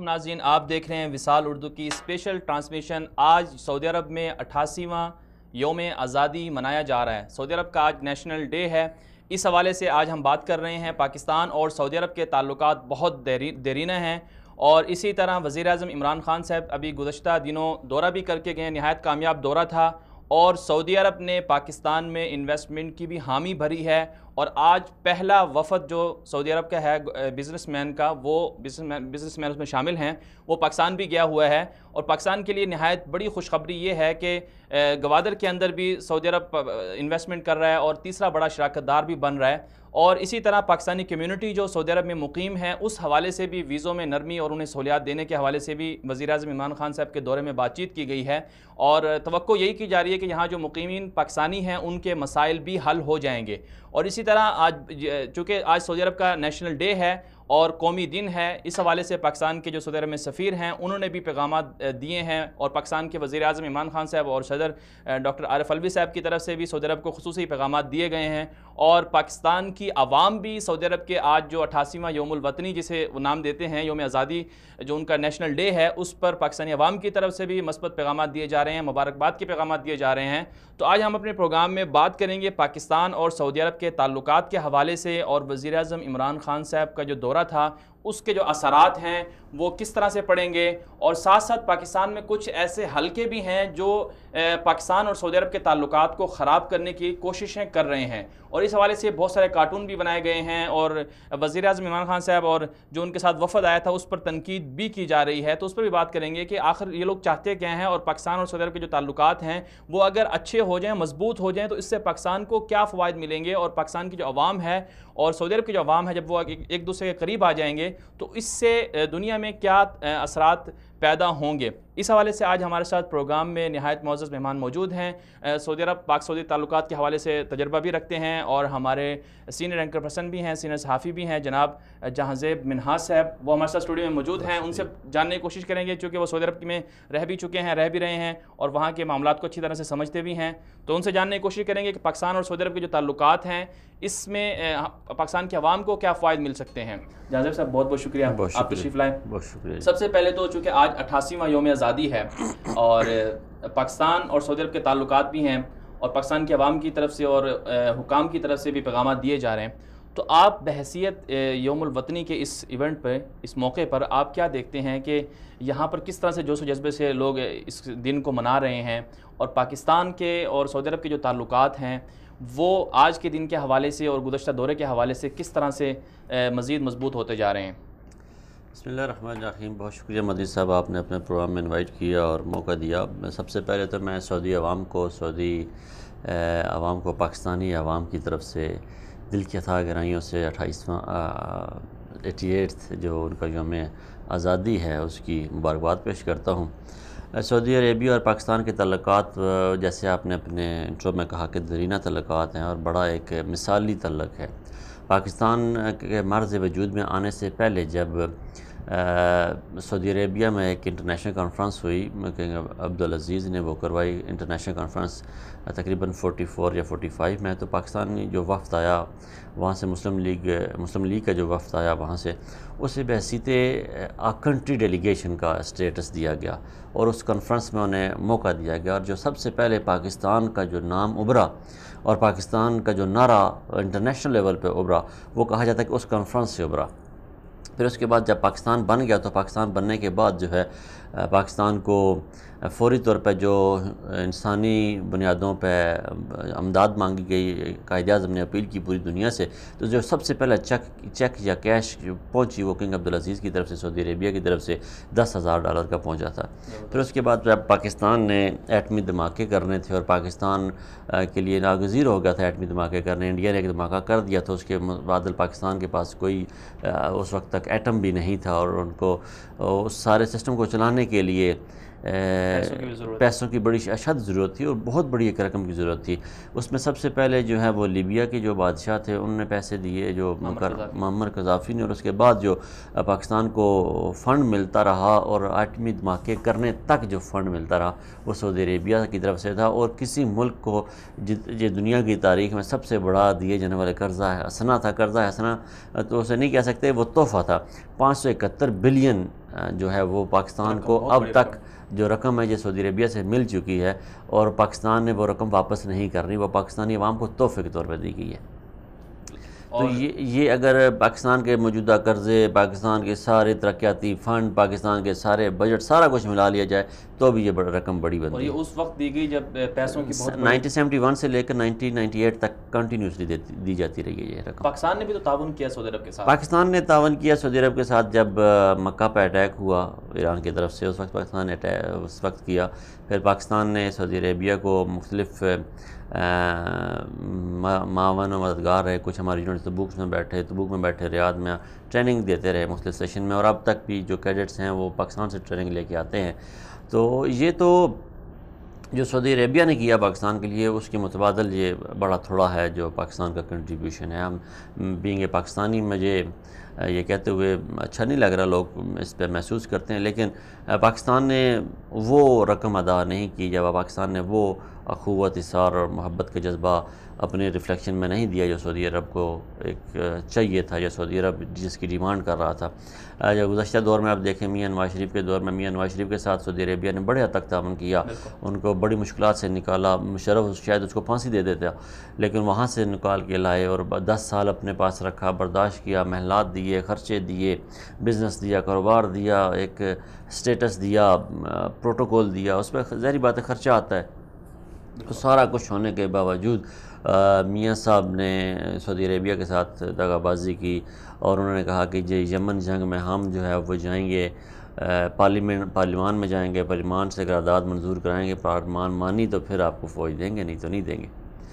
ناظرین، آپ دیکھ رہے ہیں وصال اردو کی اسپیشل ٹرانسمیشن۔ آج سعودی عرب میں 88واں یوم آزادی منایا جا رہا ہے۔ سعودی عرب کا آج نیشنل ڈے ہے۔ اس حوالے سے آج ہم بات کر رہے ہیں۔ پاکستان اور سعودی عرب کے تعلقات بہت دیرینہ ہیں، اور اسی طرح وزیر اعظم عمران خان صاحب ابھی گزشتہ دنوں دورہ بھی کر کے گئے، نہایت کامیاب دورہ تھا، اور سعودی عرب نے پاکستان میں انویسٹمنٹ کی بھی حامی بھری ہے۔ اور آج پہلا وفد جو سعودی عرب کا ہے بزنس مین کا، وہ بزنس مین اس میں شامل ہیں، وہ پاکستان بھی گیا ہوا ہے۔ اور پاکستان کے لیے نہایت بڑی خوشخبری یہ ہے کہ گوادر کے اندر بھی سعودی عرب انویسٹمنٹ کر رہا ہے اور تیسرا بڑا شراکت دار بھی بن رہا ہے۔ اور اسی طرح پاکستانی کمیونٹی جو سعودی عرب میں مقیم ہے، اس حوالے سے بھی ویزوں میں نرمی اور انہیں سہولیات دینے کے حوالے سے بھی وزیر اعظم عمران خان صاحب کے دورے میں بات چیت کی گئی ہے، اور توقع یہی کی جا رہی ہے کہ یہاں جو مقیمین پاکستانی ہیں ان کے مسائل بھی حل ہو جائیں گے۔ اور اسی طرح چونکہ آج سعودی عرب کا نیشنل ڈے ہے اور قومی دن ہے، اس حوالے سے پاکستان کے جو سعودی عرب میں سفیر ہیں انہوں نے بھی پیغامات دیے ہیں، اور پاکستان کے وزیر اعظم عمران خان صاحب اور صدر ڈاکٹر عارف الوی صاحب کی طرف سے بھی سعودی عرب کو خصوصی پیغامات دیے گئے ہیں۔ اور پاکستان کی عوام بھی سعودی عرب کے آج جو 88واں یوم الوطنی جسے وہ نام دیتے ہیں، یوم آزادی جو ان کا نیشنل ڈے ہے، اس پر پاکستانی عوام کی طرف سے بھی مثبت پیغامات دیے جا رہے ہیں، مبارکباد کے پیغامات دیے جا رہے ہیں۔ تو آج ہم اپنے پروگرام میں بات کریں گے پاکستان اور سعودی عرب کے تعلقات کے حوالے سے، اور وزیر اعظم عمران خان صاحب کا جو دورہ تھا اس کے جو اثرات ہیں وہ کس طرح سے پڑیں گے، اور ساتھ ساتھ پاکستان میں کچھ ایسے حلقے بھی ہیں جو پاکستان اور سعودی عرب کے تعلقات کو خراب کرنے کی کوششیں کر رہے ہیں، اور اس حوالے سے بہت سارے کارٹون بھی بنائے گئے ہیں، اور وزیر اعظم عمران خان صاحب اور جو ان کے ساتھ وفد آیا تھا اس پر تنقید بھی کی جا رہی ہے۔ تو اس پر بھی بات کریں گے کہ آخر یہ لوگ چاہتے کیا ہیں، اور پاکستان اور سعودی عرب کے جو تعلقات ہیں وہ اگر اچھے ہو جائیں، مضبوط ہو جائیں، تو اس سے پاکستان کو کیا فوائد ملیں گے، اور پاکستان کی جو عوام ہے اور سعودی عرب کی جو عوام ہے جب وہ ایک دوسرے کے قریب آ جائیں گے تو اس سے دنیا میں کیا اثرات پیدا ہوں گے۔ اس حوالے سے آج ہمارے ساتھ پروگرام میں نہایت معزز مہمان موجود ہیں، سعودی عرب پاک سعودی تعلقات کے حوالے سے تجربہ بھی رکھتے ہیں، اور ہمارے سینئر اینکر پرسن بھی ہیں، سینئر صحافی بھی ہیں، جناب جہانزیب منہاج صاحب، وہ ہمارے ساتھ اسٹوڈیو میں موجود ہیں۔ ان سے جاننے کی کوشش کریں گے، چونکہ وہ سعودی عرب میں رہ بھی چکے ہیں، رہ بھی رہے ہیں، اور وہاں کے معاملات کو اچھی طرح سے سمجھتے بھی ہیں۔ تو ان سے جاننے کی کوشش کریں گے کہ پاکستان اور سعودی عرب کے جو تعلقات ہیں اس میں پاکستان کے عوام کو کیا فوائد مل سکتے ہیں۔ جہانزیب صاحب بہت بہت شکریہ، آپ تشریف لائیں۔ بہت شکریہ۔ سب سے پہلے تو چونکہ آج 88واں یوم آزادی ہے، اور پاکستان اور سعودی عرب کے تعلقات بھی ہیں، اور پاکستان کے عوام کی طرف سے اور حکام کی طرف سے بھی پیغامات دیے جا رہے ہیں، تو آپ بحیثیت یوم الوطنی کے اس ایونٹ پہ، اس موقع پر آپ کیا دیکھتے ہیں کہ یہاں پر کس طرح سے جوش و جذبے سے لوگ اس دن کو منا رہے ہیں، اور پاکستان کے اور سعودی عرب کے جو تعلقات ہیں وہ آج کے دن کے حوالے سے اور گزشتہ دورے کے حوالے سے کس طرح سے مزید مضبوط ہوتے جا رہے ہیں؟ بسم اللہ الرحمن الرحیم۔ بہت شکریہ مدیر صاحب، آپ نے اپنے پروگرام میں انوائٹ کیا اور موقع دیا۔ سب سے پہلے تو میں سعودی عوام کو پاکستانی عوام کی طرف سے دل کی اتھاہ گہرائیوں سے 88 جو ان کا یوم آزادی ہے اس کی مبارکباد پیش کرتا ہوں۔ سعودی عربیہ اور پاکستان کے تعلقات، جیسے آپ نے اپنے انٹرو میں کہا کہ دیرینہ تعلقات ہیں اور بڑا ایک مثالی تعلق ہے۔ پاکستان کے مرز وجود میں آنے سے پہلے جب سعودی عربیہ میں ایک انٹرنیشنل کانفرنس ہوئی، کنگ عبدالعزیز نے وہ کروائی انٹرنیشنل کانفرنس تقریباً 44 یا 45 میں، تو پاکستانی جو وفد آیا وہاں سے مسلم لیگ کا جو وفد آیا وہاں سے، اسے بحیثیت کنٹری ڈیلیگیشن کا اسٹیٹس دیا گیا، اور اس کانفرنس میں انہیں موقع دیا گیا، اور جو سب سے پہلے پاکستان کا جو نام ابھرا اور پاکستان کا جو نعرہ انٹرنیشنل لیول پہ ابھرا، وہ کہا جاتا ہے کہ اس کانفرنس سے ابھرا۔ پھر اس کے بعد جب پاکستان بن گیا تو پاکستان بننے کے بعد جو ہے پاکستان کو فوری طور پہ جو انسانی بنیادوں پہ امداد مانگی گئی، قائد اعظم نے اپیل کی پوری دنیا سے، تو جو سب سے پہلے چیک یا کیش پہنچی وہ کنگ عبدالعزیز کی طرف سے، سعودی عربیہ کی طرف سے $10,000 کا پہنچا تھا۔ پھر اس کے بعد جب پاکستان نے ایٹمی دھماکے کرنے تھے اور پاکستان کے لیے ناگزیر ہو گیا تھا ایٹمی دھماکے کرنے، انڈیا نے ایک دھماکہ کر دیا تھا، اس کے بعد پاکستان کے پاس کوئی اس وقت تک ایٹم بھی نہیں تھا، اور ان کو اس سارے سسٹم کو چلانے کے لیے پیسوں کی بڑی اشد ضرورت تھی، اور بہت بڑی ایک رقم کی ضرورت تھی۔ اس میں سب سے پہلے جو ہے وہ لیبیا کے جو بادشاہ تھے انہوں نے پیسے دیے، جو معمر قذافی نے، اور اس کے بعد جو پاکستان کو فنڈ ملتا رہا اور ایٹمی دھماکے کرنے تک جو فنڈ ملتا رہا وہ سعودی عربیہ کی طرف سے تھا، اور کسی ملک کو جو دنیا کی تاریخ میں سب سے بڑا دیے جانے والے قرضہ حسنہ تھا، قرضہ حسنہ تو اسے نہیں کہہ سکتے، وہ تحفہ تھا، 571 بلین جو ہے وہ پاکستان کو اب تک جو رقم ہے یہ سعودی عربیہ سے مل چکی ہے، اور پاکستان نے وہ رقم واپس نہیں کرنی، وہ پاکستانی عوام کو تحفے کے طور پہ دی گئی ہے۔ تو یہ اگر پاکستان کے موجودہ قرضے، پاکستان کے سارے ترقیاتی فنڈ، پاکستان کے سارے بجٹ، سارا کچھ ملا لیا جائے تو بھی یہ رقم بڑی بنتی ہے۔ اور یہ اس وقت دی گئی جب پیسوں کی بہت 1971 سے لے کر 1998 تک کنٹینیوسلی دی جاتی رہی ہے یہ رقم۔ پاکستان نے بھی تو تعاون کیا سعودی عرب کے ساتھ۔ پاکستان نے تعاون کیا سعودی عرب کے ساتھ، جب مکہ پہ اٹیک ہوا ایران کی طرف سے، اس وقت پاکستان نے اس وقت کیا۔ پھر پاکستان نے سعودی عربیہ کو مختلف معاون و مددگار رہے، کچھ ہماری یونٹ تبوک میں بیٹھے، ریاض میں ٹریننگ دیتے رہے مختلف سیشن میں، اور اب تک بھی جو کیڈٹس ہیں وہ پاکستان سے ٹریننگ لے کے آتے ہیں۔ تو یہ تو جو سعودی عربیہ نے کیا پاکستان کے لیے، اس کے متبادل یہ بڑا تھوڑا ہے جو پاکستان کا کنٹریبیوشن ہے۔ ہم بینگ اے پاکستانی، مجھے یہ کہتے ہوئے اچھا نہیں لگ رہا، لوگ اس پہ محسوس کرتے ہیں، لیکن پاکستان نے وہ رقم ادا نہیں کی، جب پاکستان نے وہ اخوت، اثار اور محبت کا جذبہ اپنے ریفلیکشن میں نہیں دیا جو سعودی عرب کو ایک چاہیے تھا، یا سعودی عرب جس کی ڈیمانڈ کر رہا تھا۔ جب گزشتہ دور میں آپ دیکھیں میاں نواز شریف کے دور میں، میاں نواز شریف کے ساتھ سعودی عربیہ نے بڑے حد تک تعاون کیا، ان کو بڑی مشکلات سے نکالا۔ مشرف شاید اس کو پھانسی دے دیتا، لیکن وہاں سے نکال کے لائے اور 10 سال اپنے پاس رکھا، برداشت کیا، محلات دیے، خرچے دیے، بزنس دیا، کاروبار دیا، ایک سٹیٹس دیا، پروٹوکول دیا، اس پہ ظاہری بات ہے خرچہ آتا ہے۔ سارا کچھ ہونے کے باوجود میاں صاحب نے سعودی عربیہ کے ساتھ دغا بازی کی، اور انہوں نے کہا کہ یمن جنگ میں ہم جو ہے وہ جائیں گے، پارلیمان میں جائیں گے، پارلیمان سے قرارداد منظور کرائیں گے، پارلیمان مانی تو پھر آپ کو فوج دیں گے، نہیں تو نہیں دیں گے۔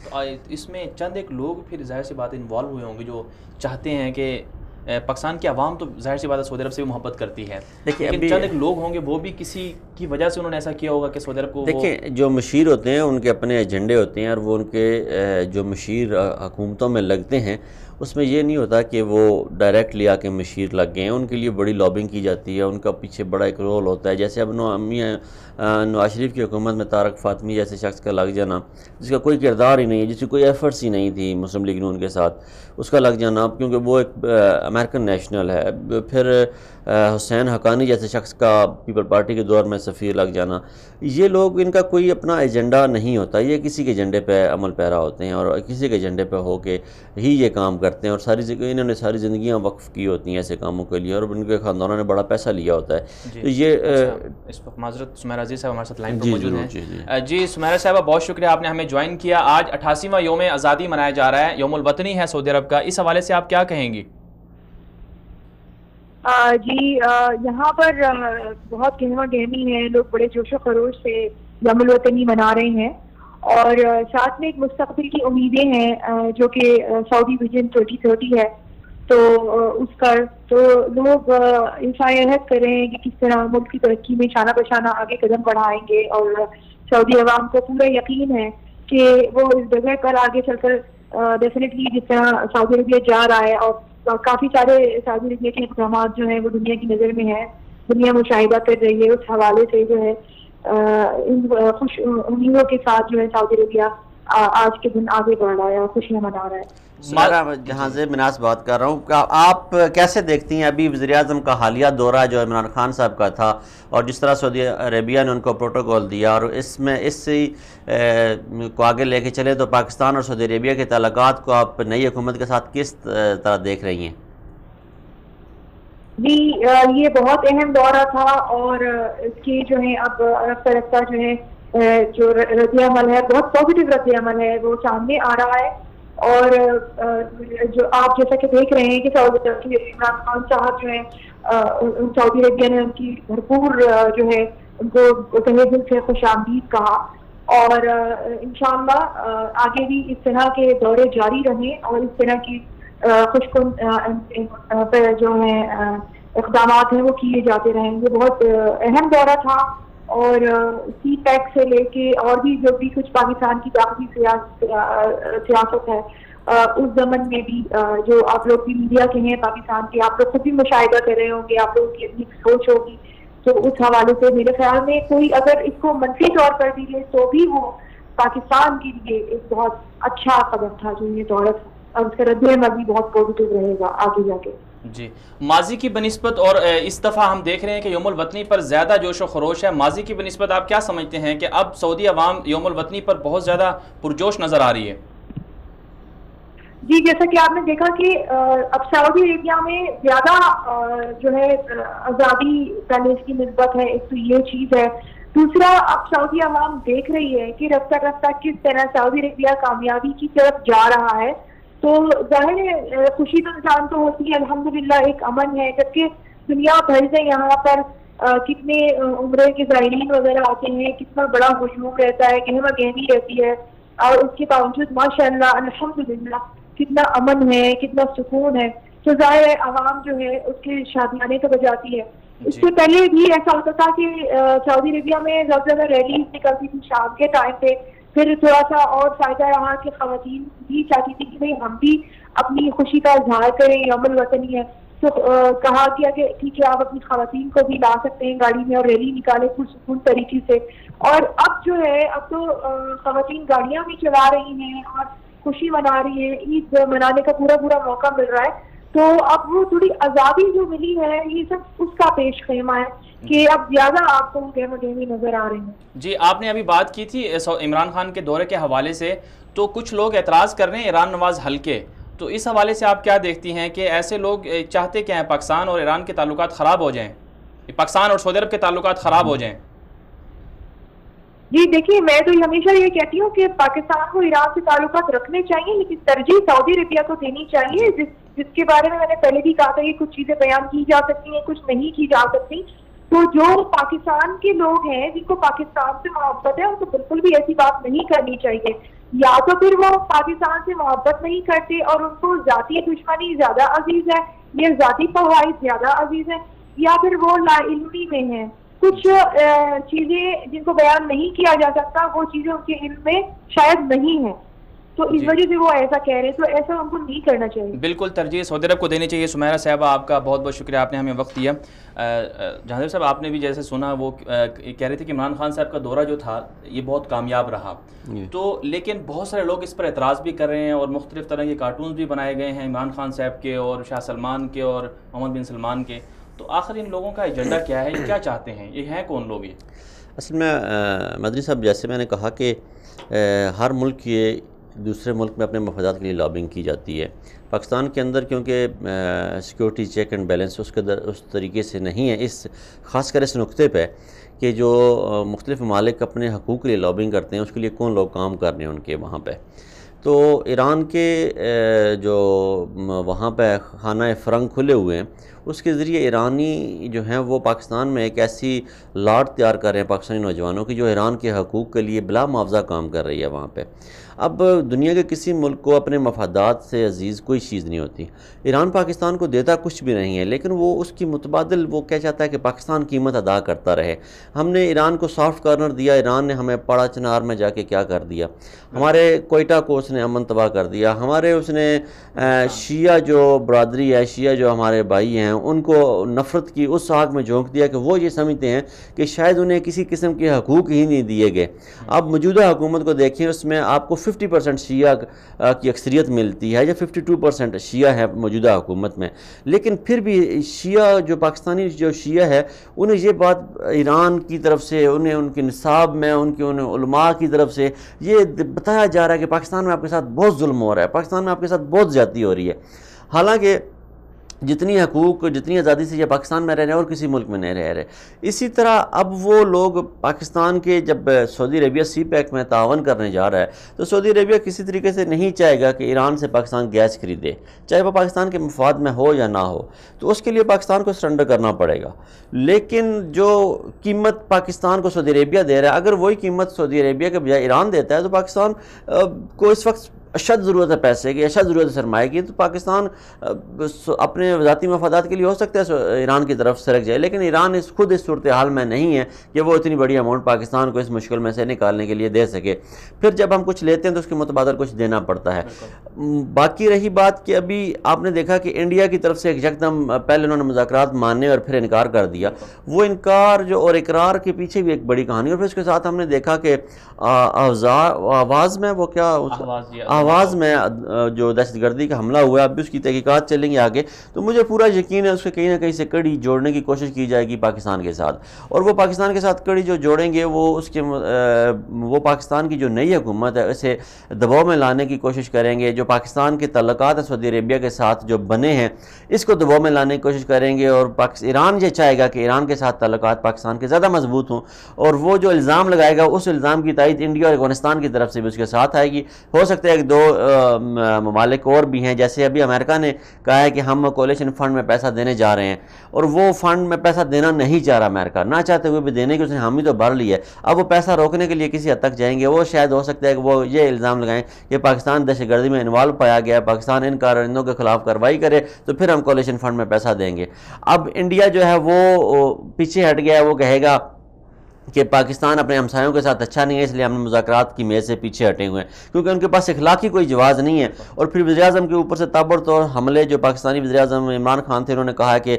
تو اس میں چند ایک لوگ پھر ظاہر سی بات انوالو ہوئے ہوں گے جو چاہتے ہیں کہ پاکستان کی عوام تو ظاہر سی بات ہے سعودی عرب سے بھی محبت کرتی ہے، لیکن چند ایک لوگ ہوں گے وہ بھی کسی کی وجہ سے انہوں نے ایسا کیا ہوگا کہ سعودی عرب کو دیکھیں، جو مشیر ہوتے ہیں ان کے اپنے ایجنڈے ہوتے ہیں، اور وہ ان کے جو مشیر حکومتوں میں لگتے ہیں اس میں یہ نہیں ہوتا کہ وہ ڈائریکٹلی آ کے مشیر لگ گئے ہیں، ان کے لیے بڑی لابنگ کی جاتی ہے، ان کا پیچھے بڑا ایک رول ہوتا ہے۔ جیسے اب نواز شریف کی حکومت میں طارق فاطمی جیسے شخص کا لگ جانا، جس کا کوئی کردار ہی نہیں ہے، جس کی کوئی ایفرٹس ہی نہیں تھی مسلم لیگ نون کے ساتھ، اس کا لگ جانا کیونکہ وہ ایک امریکن نیشنل ہے۔ پھر حسین حقانی جیسے شخص کا پیپل پارٹی کے دور میں سفیر لگ جانا، یہ لوگ ان کا کوئی اپنا ایجنڈا نہیں ہوتا، یہ کسی کے ایجنڈے پہ عمل پیرا ہوتے ہیں، اور کسی کے ایجنڈے پہ ہو کے ہی یہ کام کرتے ہیں، اور انہوں نے ساری زندگیاں وقف کی ہوتی ہیں ایسے کاموں کے لیے، اور ان کے خاندانوں نے بڑا پیسہ لیا ہوتا ہے۔ تو یہ اس وقت معذرت سمیرہ عزیز صاحب ہمارے ساتھ لائن پر موجود ہیں۔ جی سمیرہ صاحبہ، بہت شکریہ آپ نے ہمیں جوائن کیا۔ آج 88واں یوم آزادی منایا جا رہا ہے، یوم الوطنی ہے سعودی عرب کا، اس حوالے سے آپ کیا کہیں گی؟ جی یہاں پر بہت گہما گہمی ہے، لوگ بڑے جوش و خروش سے یوم الوطنی منا رہے ہیں، اور ساتھ میں ایک مستقبل کی امیدیں ہیں جو کہ سعودی ویژن 2030 ہے، تو اس کا تو لوگ عہد کر رہے ہیں کہ کس طرح ملک کی ترقی میں شانہ بشانہ آگے قدم بڑھائیں گے، اور سعودی عوام کو پورا یقین ہے کہ وہ اس جگہ پر آگے چل کر ڈیفینیٹلی جس طرح سعودی عربیہ جا رہا ہے، اور کافی سارے سعودی عربیہ کے اقدامات جو ہیں وہ دنیا کی نظر میں ہیں، دنیا مشاہدہ کر رہی ہے، اس حوالے سے جو ہے ان خوش امیدوں کے ساتھ جو ہے سعودی عربیہ آج کے دن آگے بڑھ رہا ہے اور خوشیاں منا رہا ہے۔ جہاں سے مناس بات کر رہا ہوں، آپ کیسے دیکھتی ہیں ابھی وزیر اعظم کا حالیہ دورہ جو عمران خان صاحب کا تھا، اور جس طرح سعودی عربیہ نے ان کو پروٹوکول دیا، اور اس میں اس سے کو آگے لے کے چلے تو پاکستان اور سعودی عربیہ کے تعلقات کو آپ نئی حکومت کے ساتھ کس طرح دیکھ رہی ہیں؟ جی یہ بہت اہم دورہ تھا، اور اس کی جو ہے اب رفتہ رفتہ جو ہے جو رد عمل ہے، بہت پازیٹیو رد عمل ہے، وہ سامنے آ رہا ہے، اور جو آپ جیسا کہ دیکھ رہے ہیں کہ عمران خان صاحب جو ہے سعودی عربیہ نے ان کی بھرپور جو ہے ان کو تہہ دل سے خوش آمدید کہا، اور انشاءاللہ آگے بھی اس طرح کے دورے جاری رہیں، اور اس طرح کی خوش کن جو ہیں اقدامات ہیں وہ کیے جاتے رہیں۔ یہ بہت اہم دورہ تھا، اور سی پیک سے لے کے اور بھی جو بھی کچھ پاکستان کی داخلی سیاست ہے اس زمن میں بھی جو آپ لوگ بھی میڈیا کے ہیں پاکستان کے، آپ لوگ خود بھی مشاہدہ کر رہے ہوں گے، آپ لوگوں کی اپنی سوچ ہوگی، تو اس حوالے سے میرے خیال میں کوئی اگر اس کو منفی طور پر بھی لے تو بھی وہ پاکستان کے لیے ایک بہت اچھا قدم تھا جو یہ دورہ تھا، اور اس کا رد عمل بھی بہت پازیٹیو رہے گا آگے جا کے۔ جی، ماضی کی بنسبت اور اس دفعہ ہم دیکھ رہے ہیں کہ یوم الوطنی پر زیادہ جوش و خروش ہے، ماضی کی بنسبت آپ کیا سمجھتے ہیں کہ اب سعودی عوام یوم الوطنی پر بہت زیادہ پرجوش نظر آ رہی ہے؟ جی، جیسا کہ آپ نے دیکھا کہ اب سعودی عربیہ میں زیادہ جو ہے آزادی پہلے اس کی نسبت ہے، ایک تو یہ چیز ہے. دوسرا، اب سعودی عوام دیکھ رہی ہے کہ رفتہ رفتہ کس طرح سعودی عربیہ کامیابی کی طرف جا رہا ہے. تو ظاہر ہے خوشی تو انسان کو ہوتی ہے، الحمدللہ ایک امن ہے، جبکہ دنیا بھر سے یہاں پر کتنے عمرے کے زائرین وغیرہ آتے ہیں، کتنا بڑا ہجوم رہتا ہے، گہما گہمی رہتی ہے، اور اس کے باوجود ماشاءاللہ الحمدللہ کتنا امن ہے، کتنا سکون ہے. تو ظاہر ہے عوام جو ہے اس کے شادیانے تو بجاتی ہے. اس سے پہلے بھی ایسا ہوتا تھا کہ سعودی عربیہ میں زیادہ زیادہ ریلیز نکلتی تھی شام کے ٹائم پہ. پھر تھوڑا سا اور فائدہ رہا کہ خواتین بھی چاہتی تھی کہ بھائی ہم بھی اپنی خوشی کا اظہار کریں، یوم الوطنی ہے. تو کہا گیا کہ ٹھیک ہے آپ اپنی خواتین کو بھی لا سکتے ہیں گاڑی میں اور ریلی نکالے پرسکون طریقے سے. اور اب جو ہے اب تو خواتین گاڑیاں بھی چلا رہی ہیں اور خوشی منا رہی ہے، عید منانے کا پورا موقع مل رہا ہے. تو اب وہ تھوڑی آزادی جو ملی ہے یہ سب اس کا پیش خیمہ ہے کہ اب زیادہ آپ کو گہما گہمی نظر آ رہے ہیں. جی، آپ نے ابھی بات کی تھی عمران خان کے دورے کے حوالے سے، تو کچھ لوگ اعتراض کر رہے ہیں ایران نواز حلقے، تو اس حوالے سے آپ کیا دیکھتی ہیں کہ ایسے لوگ چاہتے کیا ہیں پاکستان اور ایران کے تعلقات خراب ہو جائیں، پاکستان اور سعودی عرب کے تعلقات خراب ہو جائیں؟ جی دیکھیے، میں تو ہمیشہ یہ کہتی ہوں کہ پاکستان کو ایران سے تعلقات رکھنے چاہیے، لیکن ترجیح سعودی عربیہ کو دینی چاہیے، جس کے بارے میں نے پہلے بھی کہا تھا کہ کچھ چیزیں بیان کی جا سکتی ہیں، کچھ نہیں کی جا سکتی. تو جو پاکستان کے لوگ ہیں جن کو پاکستان سے محبت ہے ان کو بالکل بھی ایسی بات نہیں کرنی چاہیے. یا تو پھر وہ پاکستان سے محبت نہیں کرتے اور ان کو ذاتی دشمنی زیادہ عزیز ہے، یہ ذاتی فوائد زیادہ عزیز ہے، یا پھر وہ لا علمی میں ہیں. کچھ چیزیں جن کو بیان نہیں کیا جا سکتا وہ چیزیں ان کے علم میں شاید نہیں ہیں، تو اس وجہ سے وہ ایسا کہہ رہے ہیں. تو ایسا ان کو نہیں کرنا چاہیے. بالکل ترجیح سعودی عرب کو دینی چاہیے. سمیرہ صاحبہ آپ کا بہت بہت شکریہ، آپ نے ہمیں وقت دیا. جہانگیر صاحب، آپ نے بھی جیسے سنا وہ کہہ رہے تھے کہ عمران خان صاحب کا دورہ جو تھا یہ بہت کامیاب رہا، تو لیکن بہت سارے لوگ اس پر اعتراض بھی کر رہے ہیں اور مختلف طرح کے کارٹونز بھی بنائے گئے ہیں عمران خان صاحب کے اور شاہ سلمان کے اور محمد بن سلمان کے. تو آخر ان لوگوں کا ایجنڈا کیا ہے، یہ کیا چاہتے ہیں، یہ ہیں کون لوگ؟ یہ اصل میں مدنی صاحب جیسے میں نے کہا کہ ہر ملک یہ دوسرے ملک میں اپنے مفادات کے لیے لابنگ کی جاتی ہے. پاکستان کے اندر کیونکہ سیکورٹی چیک اینڈ بیلنس اس طریقے سے نہیں ہے، اس خاص کر اس نقطے پہ کہ جو مختلف ممالک اپنے حقوق کے لیے لابنگ کرتے ہیں اس کے لیے کون لوگ کام کر رہے ہیں ان کے وہاں پہ. تو ایران کے جو وہاں پہ خانہ فرنگ کھلے ہوئے ہیں اس کے ذریعے ایرانی جو ہیں وہ پاکستان میں ایک ایسی لاٹ تیار کر رہے ہیں پاکستانی نوجوانوں کی جو ایران کے حقوق کے لیے بلا معاوضہ کام کر رہی ہے وہاں پہ. اب دنیا کے کسی ملک کو اپنے مفادات سے عزیز کوئی چیز نہیں ہوتی. ایران پاکستان کو دیتا کچھ بھی نہیں ہے، لیکن وہ اس کی متبادل وہ کیا چاہتا ہے کہ پاکستان قیمت ادا کرتا رہے. ہم نے ایران کو سافٹ کارنر دیا، ایران نے ہمیں پڑا چنار میں جا کے کیا کر دیا. ہمارے کوئٹہ کو اس نے امن تباہ کر دیا. ہمارے اس نے شیعہ جو برادری ہے، شیعہ جو ہمارے بھائی ہیں، ان کو نفرت کی اس آگ میں جھونک دیا کہ وہ یہ سمجھتے ہیں کہ شاید انہیں کسی قسم کے حقوق ہی نہیں دیے گئے. اب موجودہ حکومت کو دیکھیں، اس میں آپ کو 50% شیعہ کی اکثریت ملتی ہے یا 52% شیعہ ہے موجودہ حکومت میں. لیکن پھر بھی شیعہ جو پاکستانی جو شیعہ ہے انہیں یہ بات ایران کی طرف سے، انہیں ان کے نصاب میں، انہیں علماء کی طرف سے یہ بتایا جا رہا ہے کہ پاکستان میں آپ کے ساتھ بہت ظلم ہو رہا ہے، پاکستان میں آپ کے ساتھ بہت زیادتی ہو رہی ہے. حالانکہ جتنی حقوق، جتنی آزادی سے یہ پاکستان میں رہ رہے ہیں اور کسی ملک میں نہیں رہ رہے. اسی طرح اب وہ لوگ پاکستان کے جب سعودی عربیہ سی پیک میں تعاون کرنے جا رہا ہے تو سعودی عربیہ کسی طریقے سے نہیں چاہے گا کہ ایران سے پاکستان گیس خریدے، چاہے وہ پاکستان کے مفاد میں ہو یا نہ ہو. تو اس کے لیے پاکستان کو سرنڈر کرنا پڑے گا. لیکن جو قیمت پاکستان کو سعودی عربیہ دے رہا ہے، اگر وہی قیمت سعودی عربیہ کے بجائے ایران دیتا ہے تو پاکستان کو اس وقت اشد ضرورت ہے پیسے کی، اشد ضرورت ہے سرمایہ کی. تو پاکستان اپنے ذاتی مفادات کے لیے ہو سکتا ہے ایران کی طرف سرک جائے، لیکن ایران خود اس صورتحال میں نہیں ہے کہ وہ اتنی بڑی اماؤنٹ پاکستان کو اس مشکل میں سے نکالنے کے لیے دے سکے. پھر جب ہم کچھ لیتے ہیں تو اس کے متبادل کچھ دینا پڑتا ہے. باقی رہی بات کہ ابھی آپ نے دیکھا کہ انڈیا کی طرف سے ایک یکدم پہلے انہوں نے مذاکرات ماننے اور پھر انکار کر دیا. وہ انکار جو اور اقرار کے پیچھے بھی ایک بڑی کہانی. اور پھر اس کے ساتھ ہم نے دیکھا کہ آواز میں وہ کیا آغاز میں جو دہشت گردی کا حملہ ہوا ہے اب بھی اس کی تحقیقات چلیں گی آگے، تو مجھے پورا یقین ہے اس کے کہیں نہ کہیں سے کڑی جوڑنے کی کوشش کی جائے گی پاکستان کے ساتھ، اور وہ پاکستان کے ساتھ کڑی جو جوڑیں گے وہ پاکستان کی جو نئی حکومت ہے اسے دباؤ میں لانے کی کوشش کریں گے، جو پاکستان کے تعلقات ہیں سعودی عربیہ کے ساتھ جو بنے ہیں اس کو دباؤ میں لانے کی کوشش کریں گے، اور ایران یہ چاہے گا کہ ایران کے ساتھ تعلقات پاکستان کے زیادہ مضبوط ہوں، اور وہ جو الزام لگائے گا اس الزام کی تائید انڈیا اور افغانستان کی طرف سے بھی اس کے ساتھ آئے گی۔ ہو سکتا ہے کہ دو ممالک اور بھی ہیں، جیسے ابھی امریکہ نے کہا ہے کہ ہم کولیشن فنڈ میں پیسہ دینے جا رہے ہیں، اور وہ فنڈ میں پیسہ دینا نہیں چاہ رہا امریکہ، نہ چاہتے ہوئے بھی دینے کی اس نے حامی تو بھر لی ہے، اب وہ پیسہ روکنے کے لیے کسی حد تک جائیں گے۔ وہ شاید ہو سکتا ہے کہ وہ یہ الزام لگائیں کہ پاکستان دہشت گردی میں انوالو پایا گیا ہے، پاکستان ان کارندوں کے خلاف کارروائی کرے تو پھر ہم کولیشن فنڈ میں پیسہ دیں گے۔ اب انڈیا جو ہے وہ پیچھے ہٹ گیا ہے، وہ کہے گا کہ پاکستان اپنے ہمسایوں کے ساتھ اچھا نہیں ہے، اس لیے ہم مذاکرات کی میز سے پیچھے ہٹے ہوئے ہیں، کیونکہ ان کے پاس اخلاقی کوئی جواز نہیں ہے۔ اور پھر وزیر اعظم کے اوپر سے تابڑتوڑ حملے، جو پاکستانی وزیر اعظم عمران خان تھے انہوں نے کہا کہ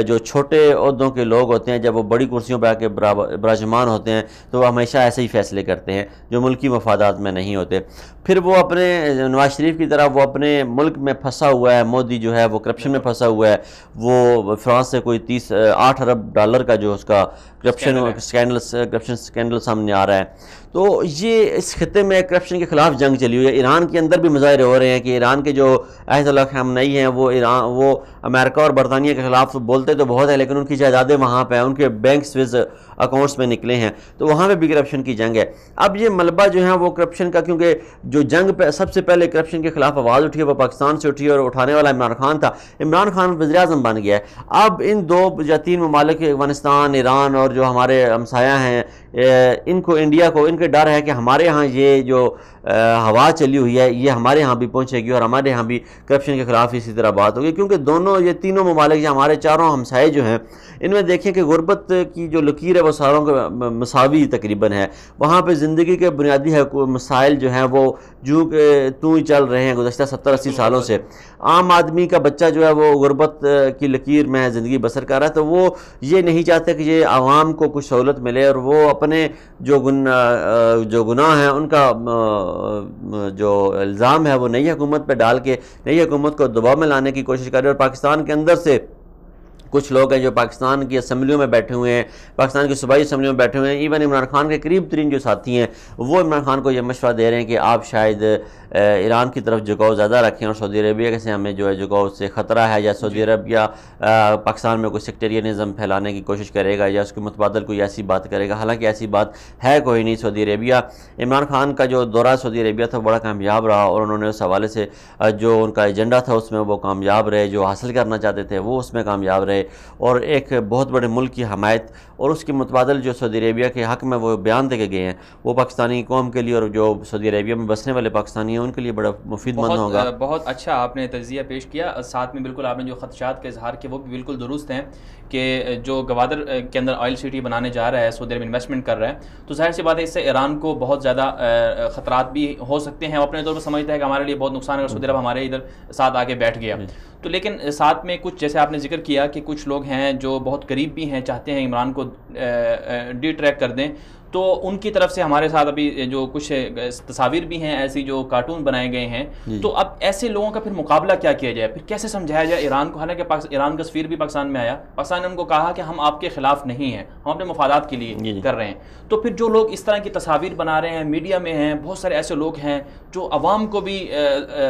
جو چھوٹے عہدوں کے لوگ ہوتے ہیں جب وہ بڑی کرسیوں پہ آ کے براجمان ہوتے ہیں تو وہ ہمیشہ ایسے ہی فیصلے کرتے ہیں جو ملکی مفادات میں نہیں ہوتے۔ پھر وہ اپنے نواز شریف کی طرح وہ اپنے ملک میں پھنسا ہوا ہے، مودی جو ہے وہ کرپشن میں پھنسا ہوا ہے، وہ فرانس سے کوئی 8 ارب ڈالر کا جو اس کا کرپشن سکینڈل سامنے آ رہا ہے۔ تو یہ اس خطے میں کرپشن کے خلاف جنگ چلی ہوئی ہے۔ ایران کے اندر بھی مظاہرے ہو رہے ہیں کہ ایران کے جو آیت اللہ خامنئی ہیں وہ امریکہ اور برطانیہ کے خلاف بولتے تو بہت ہے، لیکن ان کی جائیدادیں وہاں پہ ہیں، ان کے بینک سوئز اکاؤنٹس میں نکلے ہیں، تو وہاں پہ بھی کرپشن کی جنگ ہے۔ اب یہ ملبہ جو ہے وہ کرپشن کا، کیونکہ جو جنگ پہ سب سے پہلے کرپشن کے خلاف آواز اٹھی ہے وہ پاکستان سے اٹھی ہے، اور اٹھانے والا عمران خان تھا۔ عمران خان وزیر اعظم بن گیا ہے۔ اب ان 2 یا 3 ممالک افغانستان، ایران اور جو ہمارے ہمسایہ ہیں، ان کو انڈیا کو ان کے ڈر ہے کہ ہمارے ہاں یہ جو ہوا چلی ہوئی ہے یہ ہمارے ہاں بھی پہنچے گی، اور ہمارے ہاں بھی کرپشن کے خلاف اسی طرح بات ہوگی، کیونکہ یہ تینوں ممالک جو ہمارے چاروں ہمسائے جو ہیں ان میں دیکھیں کہ غربت کی جو لکیر ہے وہ ساروں کے مساوی تقریباً ہے۔ وہاں پہ زندگی کے بنیادی مسائل جو ہیں وہ جو کہ ہی چل رہے ہیں گزشتہ 70-80 سالوں سے۔ عام آدمی کا بچہ جو ہے وہ غربت کی لکیر میں زندگی بسر کر رہا ہے، تو وہ یہ نہیں چاہتے کہ یہ عوام کو کچھ سہولت ملے، اور وہ اپنے جو گناہ ہیں ان کا جو الزام ہے وہ نئی حکومت پہ ڈال کے نئی حکومت کو دباؤ میں لانے کی کوشش کر رہے ہیں۔ اور پاکستان کے اندر سے کچھ لوگ ہیں جو پاکستان کی اسمبلیوں میں بیٹھے ہوئے ہیں، پاکستان کی صوبائی اسمبلیوں میں بیٹھے ہوئے ہیں، ایون عمران خان کے قریب ترین جو ساتھی ہیں وہ عمران خان کو یہ مشورہ دے رہے ہیں کہ آپ شاید ایران کی طرف جھکاؤ زیادہ رکھیں، اور سعودی عربیہ سے ہمیں جو ہے جھکاؤ سے خطرہ ہے، یا سعودی عربیہ پاکستان میں کوئی سیکٹریانزم پھیلانے کی کوشش کرے گا یا اس کے متبادل کوئی ایسی بات کرے گا، حالانکہ ایسی بات ہے کوئی نہیں۔ سعودی عربیہ، عمران خان کا جو دورہ سعودی عربیہ تھا بڑا کامیاب رہا، اور انہوں نے اس حوالے سے جو ان کا ایجنڈا تھا اس میں وہ کامیاب رہے، جو حاصل کرنا چاہتے تھے وہ اس میں کامیاب رہے، اور ایک بہت بڑے ملک کی حمایت اور اس کے متبادل جو سعودی عربیہ کے حق میں وہ بیان دے کے گئے ہیں وہ پاکستانی قوم کے لیے اور جو سعودی عربیہ میں بسنے والے پاکستانی ہیں ان کے لیے بڑا مفید مند ہوگا۔ بہت اچھا آپ نے تجزیہ پیش کیا، ساتھ میں بالکل آپ نے جو خدشات کا اظہار کیا وہ بھی بالکل درست ہیں کہ جو گوادر کے اندر آئل سٹی بنانے جا رہا ہے، سعودی عرب انویسٹمنٹ کر رہا ہے، تو ظاہر سی بات ہے اس سے ایران کو بہت زیادہ خطرات بھی ہو سکتے ہیں۔ وہ اپنے طور پر سمجھتا ہے کہ ہمارے لیے بہت نقصان ہے اگر سعودی عرب ہمارے ادھر ساتھ آگے بیٹھ گیا، تو لیکن ساتھ میں کچھ جیسے آپ نے ذکر کیا کہ کچھ لوگ ہیں جو بہت قریب بھی ہیں، چاہتے ہیں عمران کو ڈی ٹریک کر دیں، تو ان کی طرف سے ہمارے ساتھ ابھی جو کچھ تصاویر بھی ہیں ایسی جو کارٹون بنائے گئے ہیں، تو اب ایسے لوگوں کا پھر مقابلہ کیا کیا جائے، پھر کیسے سمجھایا جائے ایران کو؟ حالانکہ ایران کا سفیر بھی پاکستان میں آیا، پاکستان نے ان کو کہا کہ ہم آپ کے خلاف نہیں ہیں، ہم اپنے مفادات کے لیے کر رہے ہیں، تو پھر جو لوگ اس طرح کی تصاویر بنا رہے ہیں، میڈیا میں ہیں، بہت سارے ایسے لوگ ہیں جو عوام کو بھی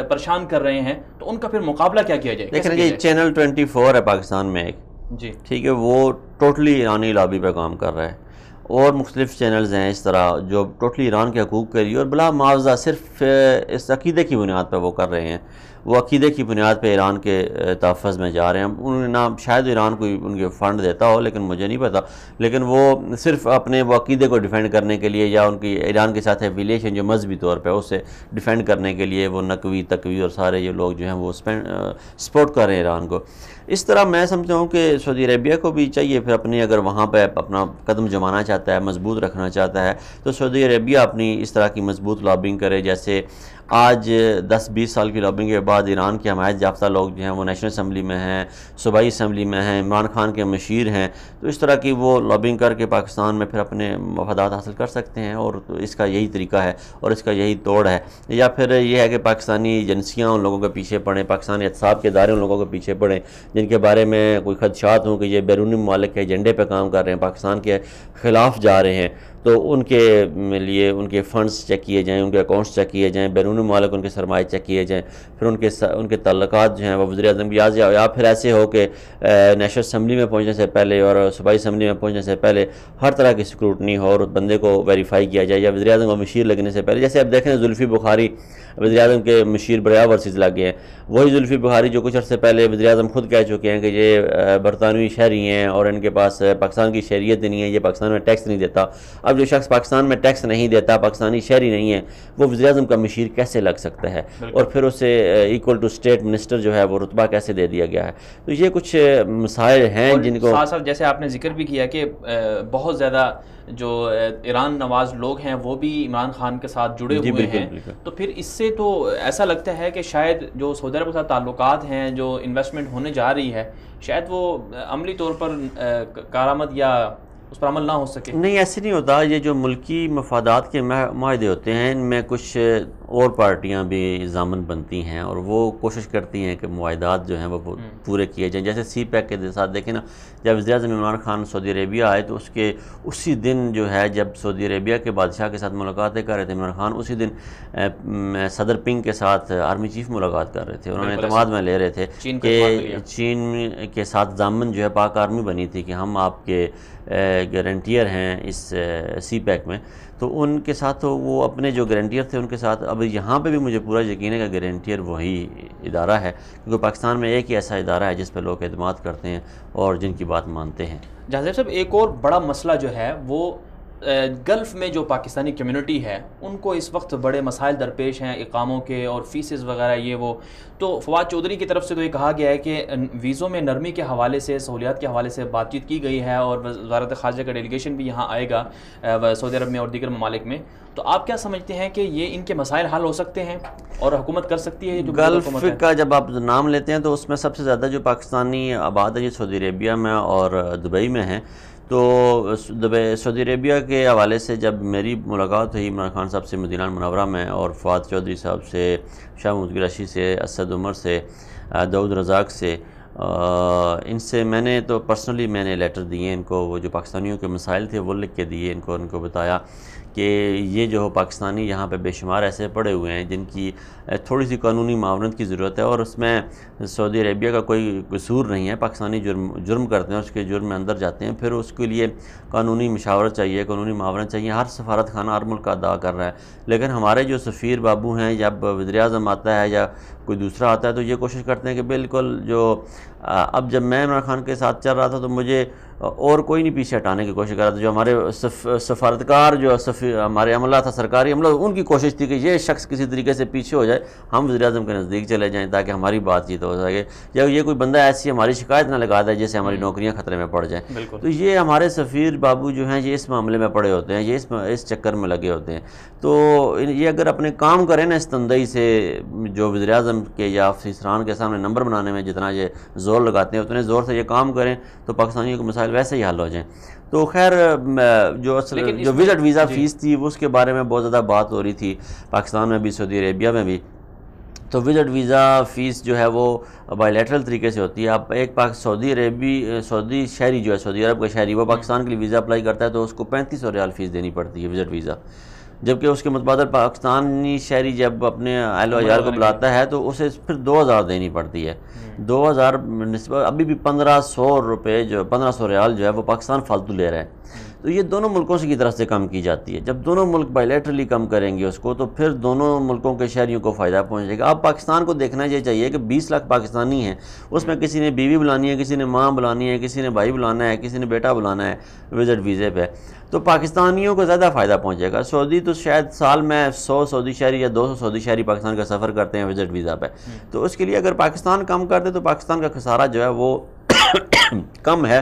پریشان کر رہے ہیں، تو ان کا پھر مقابلہ کیا کیا جائے؟ دیکھیں جی، چینل 24 ہے پاکستان میں ایک، جی ٹھیک ہے، وہ ٹوٹلی ایرانی لابی پہ کام کر رہا ہے، اور مختلف چینلز ہیں اس طرح جو ٹوٹلی ایران کے حقوق کے لیے اور بلا معاوضہ صرف اس عقیدے کی بنیاد پہ وہ کر رہے ہیں، وہ عقیدے کی بنیاد پہ ایران کے تحفظ میں جا رہے ہیں۔ انہوں نے نہ شاید ایران کوئی ان کے فنڈ دیتا ہو، لیکن مجھے نہیں پتا، لیکن وہ صرف اپنے وہ عقیدے کو ڈیفینڈ کرنے کے لیے یا ان کی ایران کے ساتھ ایفیلیشن جو مذہبی طور پہ اسے ڈیفینڈ کرنے کے لیے وہ نقوی تقوی اور سارے یہ لوگ جو ہیں وہ سپورٹ کر رہے ہیں ایران کو۔ اس طرح میں سمجھتا ہوں کہ سعودی عربیہ کو بھی چاہیے پھر اپنی، اگر وہاں پہ اپنا قدم جمانا چاہتا ہے، مضبوط رکھنا چاہتا ہے، تو سعودی عربیہ اپنی اس طرح کی مضبوط لابنگ کرے، جیسے آج 10-20 سال کی لابنگ کے بعد ایران کے حمایت یافتہ لوگ جو ہیں وہ نیشنل اسمبلی میں ہیں، صوبائی اسمبلی میں ہیں، عمران خان کے مشیر ہیں، تو اس طرح کی وہ لابنگ کر کے پاکستان میں پھر اپنے مفادات حاصل کر سکتے ہیں، اور اس کا یہی طریقہ ہے اور اس کا یہی توڑ ہے۔ یا پھر یہ ہے کہ پاکستانی ایجنسیاں ان لوگوں کے پیچھے پڑیں، پاکستانی احتساب کے ادارے ان لوگوں کے پیچھے پڑیں جن کے بارے میں کوئی خدشات ہوں کہ یہ بیرونی ممالک کے ایجنڈے پہ کام کر رہے ہیں، پاکستان کے خلاف جا رہے ہیں، تو ان کے لیے ان کے فنڈز چیک کیے جائیں، ان کے اکاؤنٹس چیک کیے جائیں، بیرونی ممالک ان کے سرمایہ چیک کیے جائیں، پھر ان کے تعلقات جو ہیں وہ وزیر اعظم کی یا پھر ایسے ہو کہ نیشنل اسمبلی میں پہنچنے سے پہلے اور صوبائی اسمبلی میں پہنچنے سے پہلے ہر طرح کی سکروٹنی ہو اور اس بندے کو ویریفائی کیا جائے، یا وزیر اعظم کو مشیر لگنے سے پہلے، جیسے اب دیکھیں زلفی بخاری وزیر اعظم کے مشیر بریا ورسیز لگ گئے ہیں، وہی زلفی بخاری جو کچھ عرصے پہلے وزیر اعظم خود کہہ چکے ہیں کہ یہ برطانوی شہری ہیں اور ان کے پاس پاکستان کی شہریت نہیں ہے، یہ پاکستان میں ٹیکس نہیں دیتا۔ اب جو شخص پاکستان میں ٹیکس نہیں دیتا، پاکستانی شہری نہیں ہے، وہ وزیر اعظم کا مشیر کیسے لگ سکتا ہے؟ اور پھر اسے ایکول ٹو اسٹیٹ منسٹر جو ہے وہ رتبہ کیسے دے دیا گیا ہے؟ تو یہ کچھ مسائل ہیں جن کو ساتھ ساتھ جیسے آپ نے ذکر بھی کیا کہ بہت زیادہ جو ایران نواز لوگ ہیں وہ بھی عمران خان کے ساتھ جڑے ہوئے ہیں، تو پھر اس سے تو ایسا لگتا ہے کہ شاید جو سعودی عرب کے ساتھ تعلقات ہیں، جو انویسٹمنٹ ہونے جا رہی ہے، شاید وہ عملی طور پر کارآمد یا اس پر عمل نہ ہو سکے۔ نہیں، ایسے نہیں ہوتا۔ یہ جو ملکی مفادات کے معاہدے ہوتے ہیں ان میں کچھ اور پارٹیاں بھی ضامن بنتی ہیں اور وہ کوشش کرتی ہیں کہ معاہدات جو ہیں وہ پورے کیے جائیں۔ جیسے سی پیک کے ساتھ دیکھیں نا، جب وزیر اعظم عمران خان سعودی عربیہ آئے تو اس کے اسی دن جو ہے جب سعودی عربیہ کے بادشاہ کے ساتھ ملاقاتیں کر رہے تھے عمران خان، اسی دن صدر پنگ کے ساتھ آرمی چیف ملاقات کر رہے تھے، انہوں نے اعتماد میں لے رہے تھے کہ چین کے ساتھ ضامن جو ہے پاک آرمی بنی تھی کہ ہم آپ کے گارنٹیئر ہیں اس سی پیک میں، تو ان کے ساتھ تو وہ اپنے جو گارنٹیئر تھے ان کے ساتھ، اب یہاں پہ بھی مجھے پورا یقین ہے کہ گارنٹیئر وہی ادارہ ہے، کیونکہ پاکستان میں ایک ہی ایسا ادارہ ہے جس پہ لوگ اعتماد کرتے ہیں اور جن کی بات مانتے ہیں۔ جہاں صاحب ایک اور بڑا مسئلہ جو ہے وہ گلف میں جو پاکستانی کمیونٹی ہے ان کو اس وقت بڑے مسائل درپیش ہیں، اقاموں کے اور فیسز وغیرہ یہ وہ، تو فواد چودھری کی طرف سے تو یہ کہا گیا ہے کہ ویزوں میں نرمی کے حوالے سے، سہولیات کے حوالے سے بات چیت کی گئی ہے اور وزارت خارجہ کا ڈیلیگیشن بھی یہاں آئے گا سعودی عرب میں اور دیگر ممالک میں، تو آپ کیا سمجھتے ہیں کہ یہ ان کے مسائل حل ہو سکتے ہیں اور حکومت کر سکتی ہے؟ جو گلف کا جب آپ نام لیتے ہیں تو اس میں سب سے زیادہ جو پاکستانی آباد ہے یہ سعودی عربیہ میں اور دبئی میں ہیں، تو سعودی عربیہ کے حوالے سے جب میری ملاقات ہوئی عمران خان صاحب سے مدینہ المنورہ میں، اور فواد چودھری صاحب سے، شاہ محمود قریشی سے، اسد عمر سے، داؤد رزاق سے، ان سے میں نے تو پرسنلی میں نے لیٹر دیے ان کو، وہ جو پاکستانیوں کے مسائل تھے وہ لکھ کے دیے ان کو بتایا کہ یہ جو پاکستانی یہاں پہ بے شمار ایسے پڑے ہوئے ہیں جن کی تھوڑی سی قانونی معاونت کی ضرورت ہے، اور اس میں سعودی عربیہ کا کوئی قصور نہیں ہے، پاکستانی جرم کرتے ہیں، اس کے جرم میں اندر جاتے ہیں، پھر اس کے لیے قانونی مشاورت چاہیے، قانونی معاونت چاہیے، ہر سفارت خانہ ہر ملک کا ادا کر رہا ہے، لیکن ہمارے جو سفیر بابو ہیں، جب وزیر اعظم آتا ہے یا کوئی دوسرا آتا ہے تو یہ کوشش کرتے ہیں کہ بالکل جو اب جب میں عمران خان کے ساتھ چل رہا تھا تو مجھے اور کوئی نہیں پیچھے ہٹانے کی کوشش کر رہا تھا، جو ہمارے سفارتکار جو ہمارے عملہ تھا، سرکاری عملہ، ان کی کوشش تھی کہ یہ شخص کسی طریقے سے پیچھے ہو جائے، ہم وزیر اعظم کے نزدیک چلے جائیں تاکہ ہماری بات چیت ہو سکے، یا یہ کوئی بندہ ایسی ہماری شکایت نہ لگا دے جیسے ہماری نوکریاں خطرے میں پڑ جائیں۔ تو یہ ہمارے سفیر بابو جو ہیں یہ اس معاملے میں پڑے ہوتے ہیں، یہ اس چکر میں لگے ہوتے ہیں، تو یہ اگر اپنے کام کریں نا اس تندئی سے، جو وزیر اعظم کے یا افسران کے سامنے نمبر بنانے میں جتنا یہ زور لگاتے ہیں اتنے زور سے یہ کام کریں تو پاکستانیوں کے مسائل ویسے ہی حل ہو جائیں۔ تو خیر جو وزٹ ویزا فیس تھی اس کے بارے میں بہت زیادہ بات ہو رہی تھی پاکستان میں بھی، سعودی عربیہ میں بھی، تو وزٹ ویزا فیس جو ہے وہ بائی لیٹرل طریقے سے ہوتی ہے۔ اب ایک سعودی شہری جو ہے، سعودی عرب کا شہری، وہ پاکستان کے لیے ویزا اپلائی کرتا ہے تو اس کو 3500 ریال فیس دینی پڑتی ہے وزٹ ویزا، جبکہ اس کے متبادل پاکستانی شہری جب اپنے اہل و عیال کو بلاتا ہے تو اسے پھر 2000 دینی پڑتی ہے۔ 2000 نسبت ابھی بھی 1500 روپے جو 1500 ریال جو ہے وہ پاکستان فالتو لے رہا ہے، تو یہ دونوں ملکوں کی طرف سے کم کی جاتی ہے۔ جب دونوں ملک بائی لیٹرلی کم کریں گے اس کو تو پھر دونوں ملکوں کے شہریوں کو فائدہ پہنچے گا۔ اب پاکستان کو دیکھنا یہ چاہیے کہ 20 لاکھ پاکستانی ہیں، اس میں کسی نے بیوی بلانی ہے، کسی نے ماں بلانی ہے، کسی نے بھائی بلانا ہے، کسی نے بیٹا بلانا ہے وزٹ ویزے پہ، تو پاکستانیوں کو زیادہ فائدہ پہنچے گا۔ سعودی تو شاید سال میں 100 سعودی شہری یا 200 سعودی شہری پاکستان کا سفر کرتے ہیں وزٹ ویزا پہ، تو اس کے لیے اگر پاکستان کم کر دے تو پاکستان کا خسارہ جو ہے وہ کم ہے،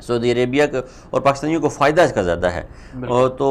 سعودی عربیہ کو اور پاکستانیوں کو فائدہ اس کا زیادہ ہے. اور تو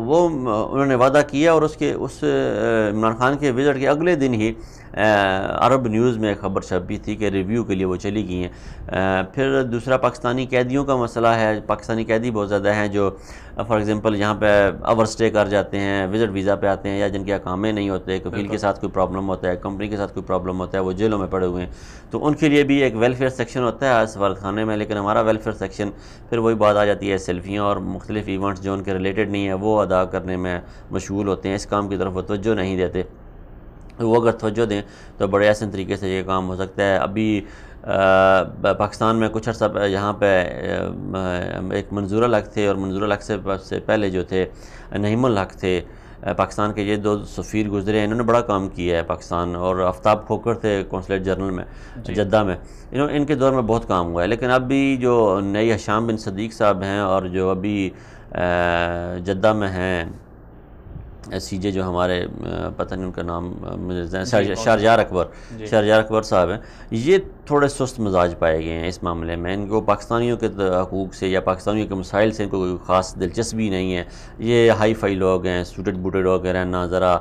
وہ انہوں نے وعدہ کیا اور اس عمران خان کے وزٹ کے اگلے دن ہی عرب نیوز میں خبر چھپی تھی کہ ریویو کے لیے وہ چلی گئی ہیں. پھر دوسرا پاکستانی قیدیوں کا مسئلہ ہے. پاکستانی قیدی بہت زیادہ ہیں جو فار ایگزامپل یہاں پہ اوور اسٹے کر جاتے ہیں, وزٹ ویزا پہ آتے ہیں, یا جن کے اقامے نہیں ہوتے, کفیل کے ساتھ کوئی پرابلم ہوتا ہے, کمپنی کے ساتھ کوئی پرابلم ہوتا ہے, وہ جیلوں میں پڑے ہوئے ہیں, تو ان کے لیے بھی ایک ویلفیئر سیکشن ہوتا ہے سفارت خانے میں. لیکن ہمارا ویلفیئر سیکشن پھر وہی بات آ جاتی ہے, سیلفیاں اور مختلف ایونٹس جو ان کے ریلیٹڈ نہیں ہیں وہ ادا کرنے میں مشغول ہوتے ہیں, اس کام کی طرف وہ توجہ نہیں دیتے. وہ اگر توجہ دیں تو بڑے احسن طریقے سے یہ کام ہو سکتا ہے. ابھی پاکستان میں کچھ عرصہ یہاں پہ ایک منظور الحق تھے, اور منظور الحق سے پہلے جو تھے نعیم الحق تھے, پاکستان کے یہ 2 سفیر گزرے ہیں. انہوں نے بڑا کام کیا ہے پاکستان. اور آفتاب کھوکر تھے قونصلیٹ جنرل میں جدہ میں, ان کے دور میں بہت کام ہوا ہے. لیکن ابھی جو نئی حشام بن صدیق صاحب ہیں, اور جو ابھی جدہ میں ہیں سی جے, جو ہمارے پتہ نہیں ان کا نام شہریار اکبر صاحب ہیں, یہ تھوڑے سست مزاج پائے گئے ہیں اس معاملے میں. ان کو پاکستانیوں کے حقوق سے یا پاکستانیوں کے مسائل سے ان کو کوئی خاص دلچسپی نہیں ہے. یہ ہائی فائی لوگ ہیں, سوٹڈ بوٹڈ لوگ رہنا, ذرا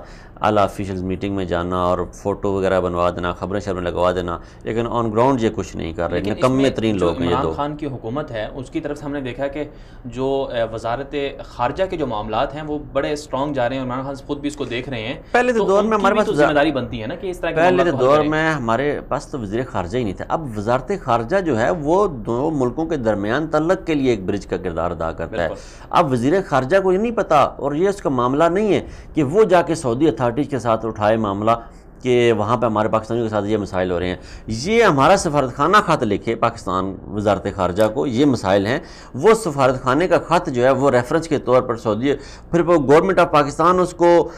اعلیٰ آفیشلز میٹنگ میں جانا اور فوٹو وغیرہ بنوا دینا, خبریں لگوا دینا, لیکن آن گراؤنڈ یہ کچھ نہیں کر رہے. نکمے ترین لوگ ہیں یہ. عمران خان کی حکومت ہے اس کی طرف سے ہم نے دیکھا کہ جو وزارت خارجہ کے جو معاملات ہیں وہ بڑے اسٹرانگ جا رہے ہیں. عمران خان خود بھی اس کو دیکھ رہے ہیں. پہلے تو دور میں ہمارے پاس ذمہ داری بنتی ہے نا کہ اس طرح کے پہلے دور میں ہمارے پاس تو وزیر خارجہ ہی نہیں تھا. اب وزارت خارجہ جو ہے وہ 2 ملکوں کے درمیان تعلق کے لیے ایک برج کا کردار ادا کرتا ہے. اب وزیر خارجہ کو یہ نہیں پتا, اور یہ اس کا معاملہ نہیں ہے کہ وہ جا کے سعودی اتھارٹیز کے ساتھ اٹھائے معاملہ کہ وہاں پہ ہمارے پاکستانیوں کے ساتھ یہ مسائل ہو رہے ہیں. یہ ہمارا سفارت خانہ خط لکھے پاکستان وزارت خارجہ کو, یہ مسائل ہیں. وہ سفارت خانے کا خط جو ہے وہ ریفرنس کے طور پر سعودی, پھر وہ گورنمنٹ آف پاکستان اس کو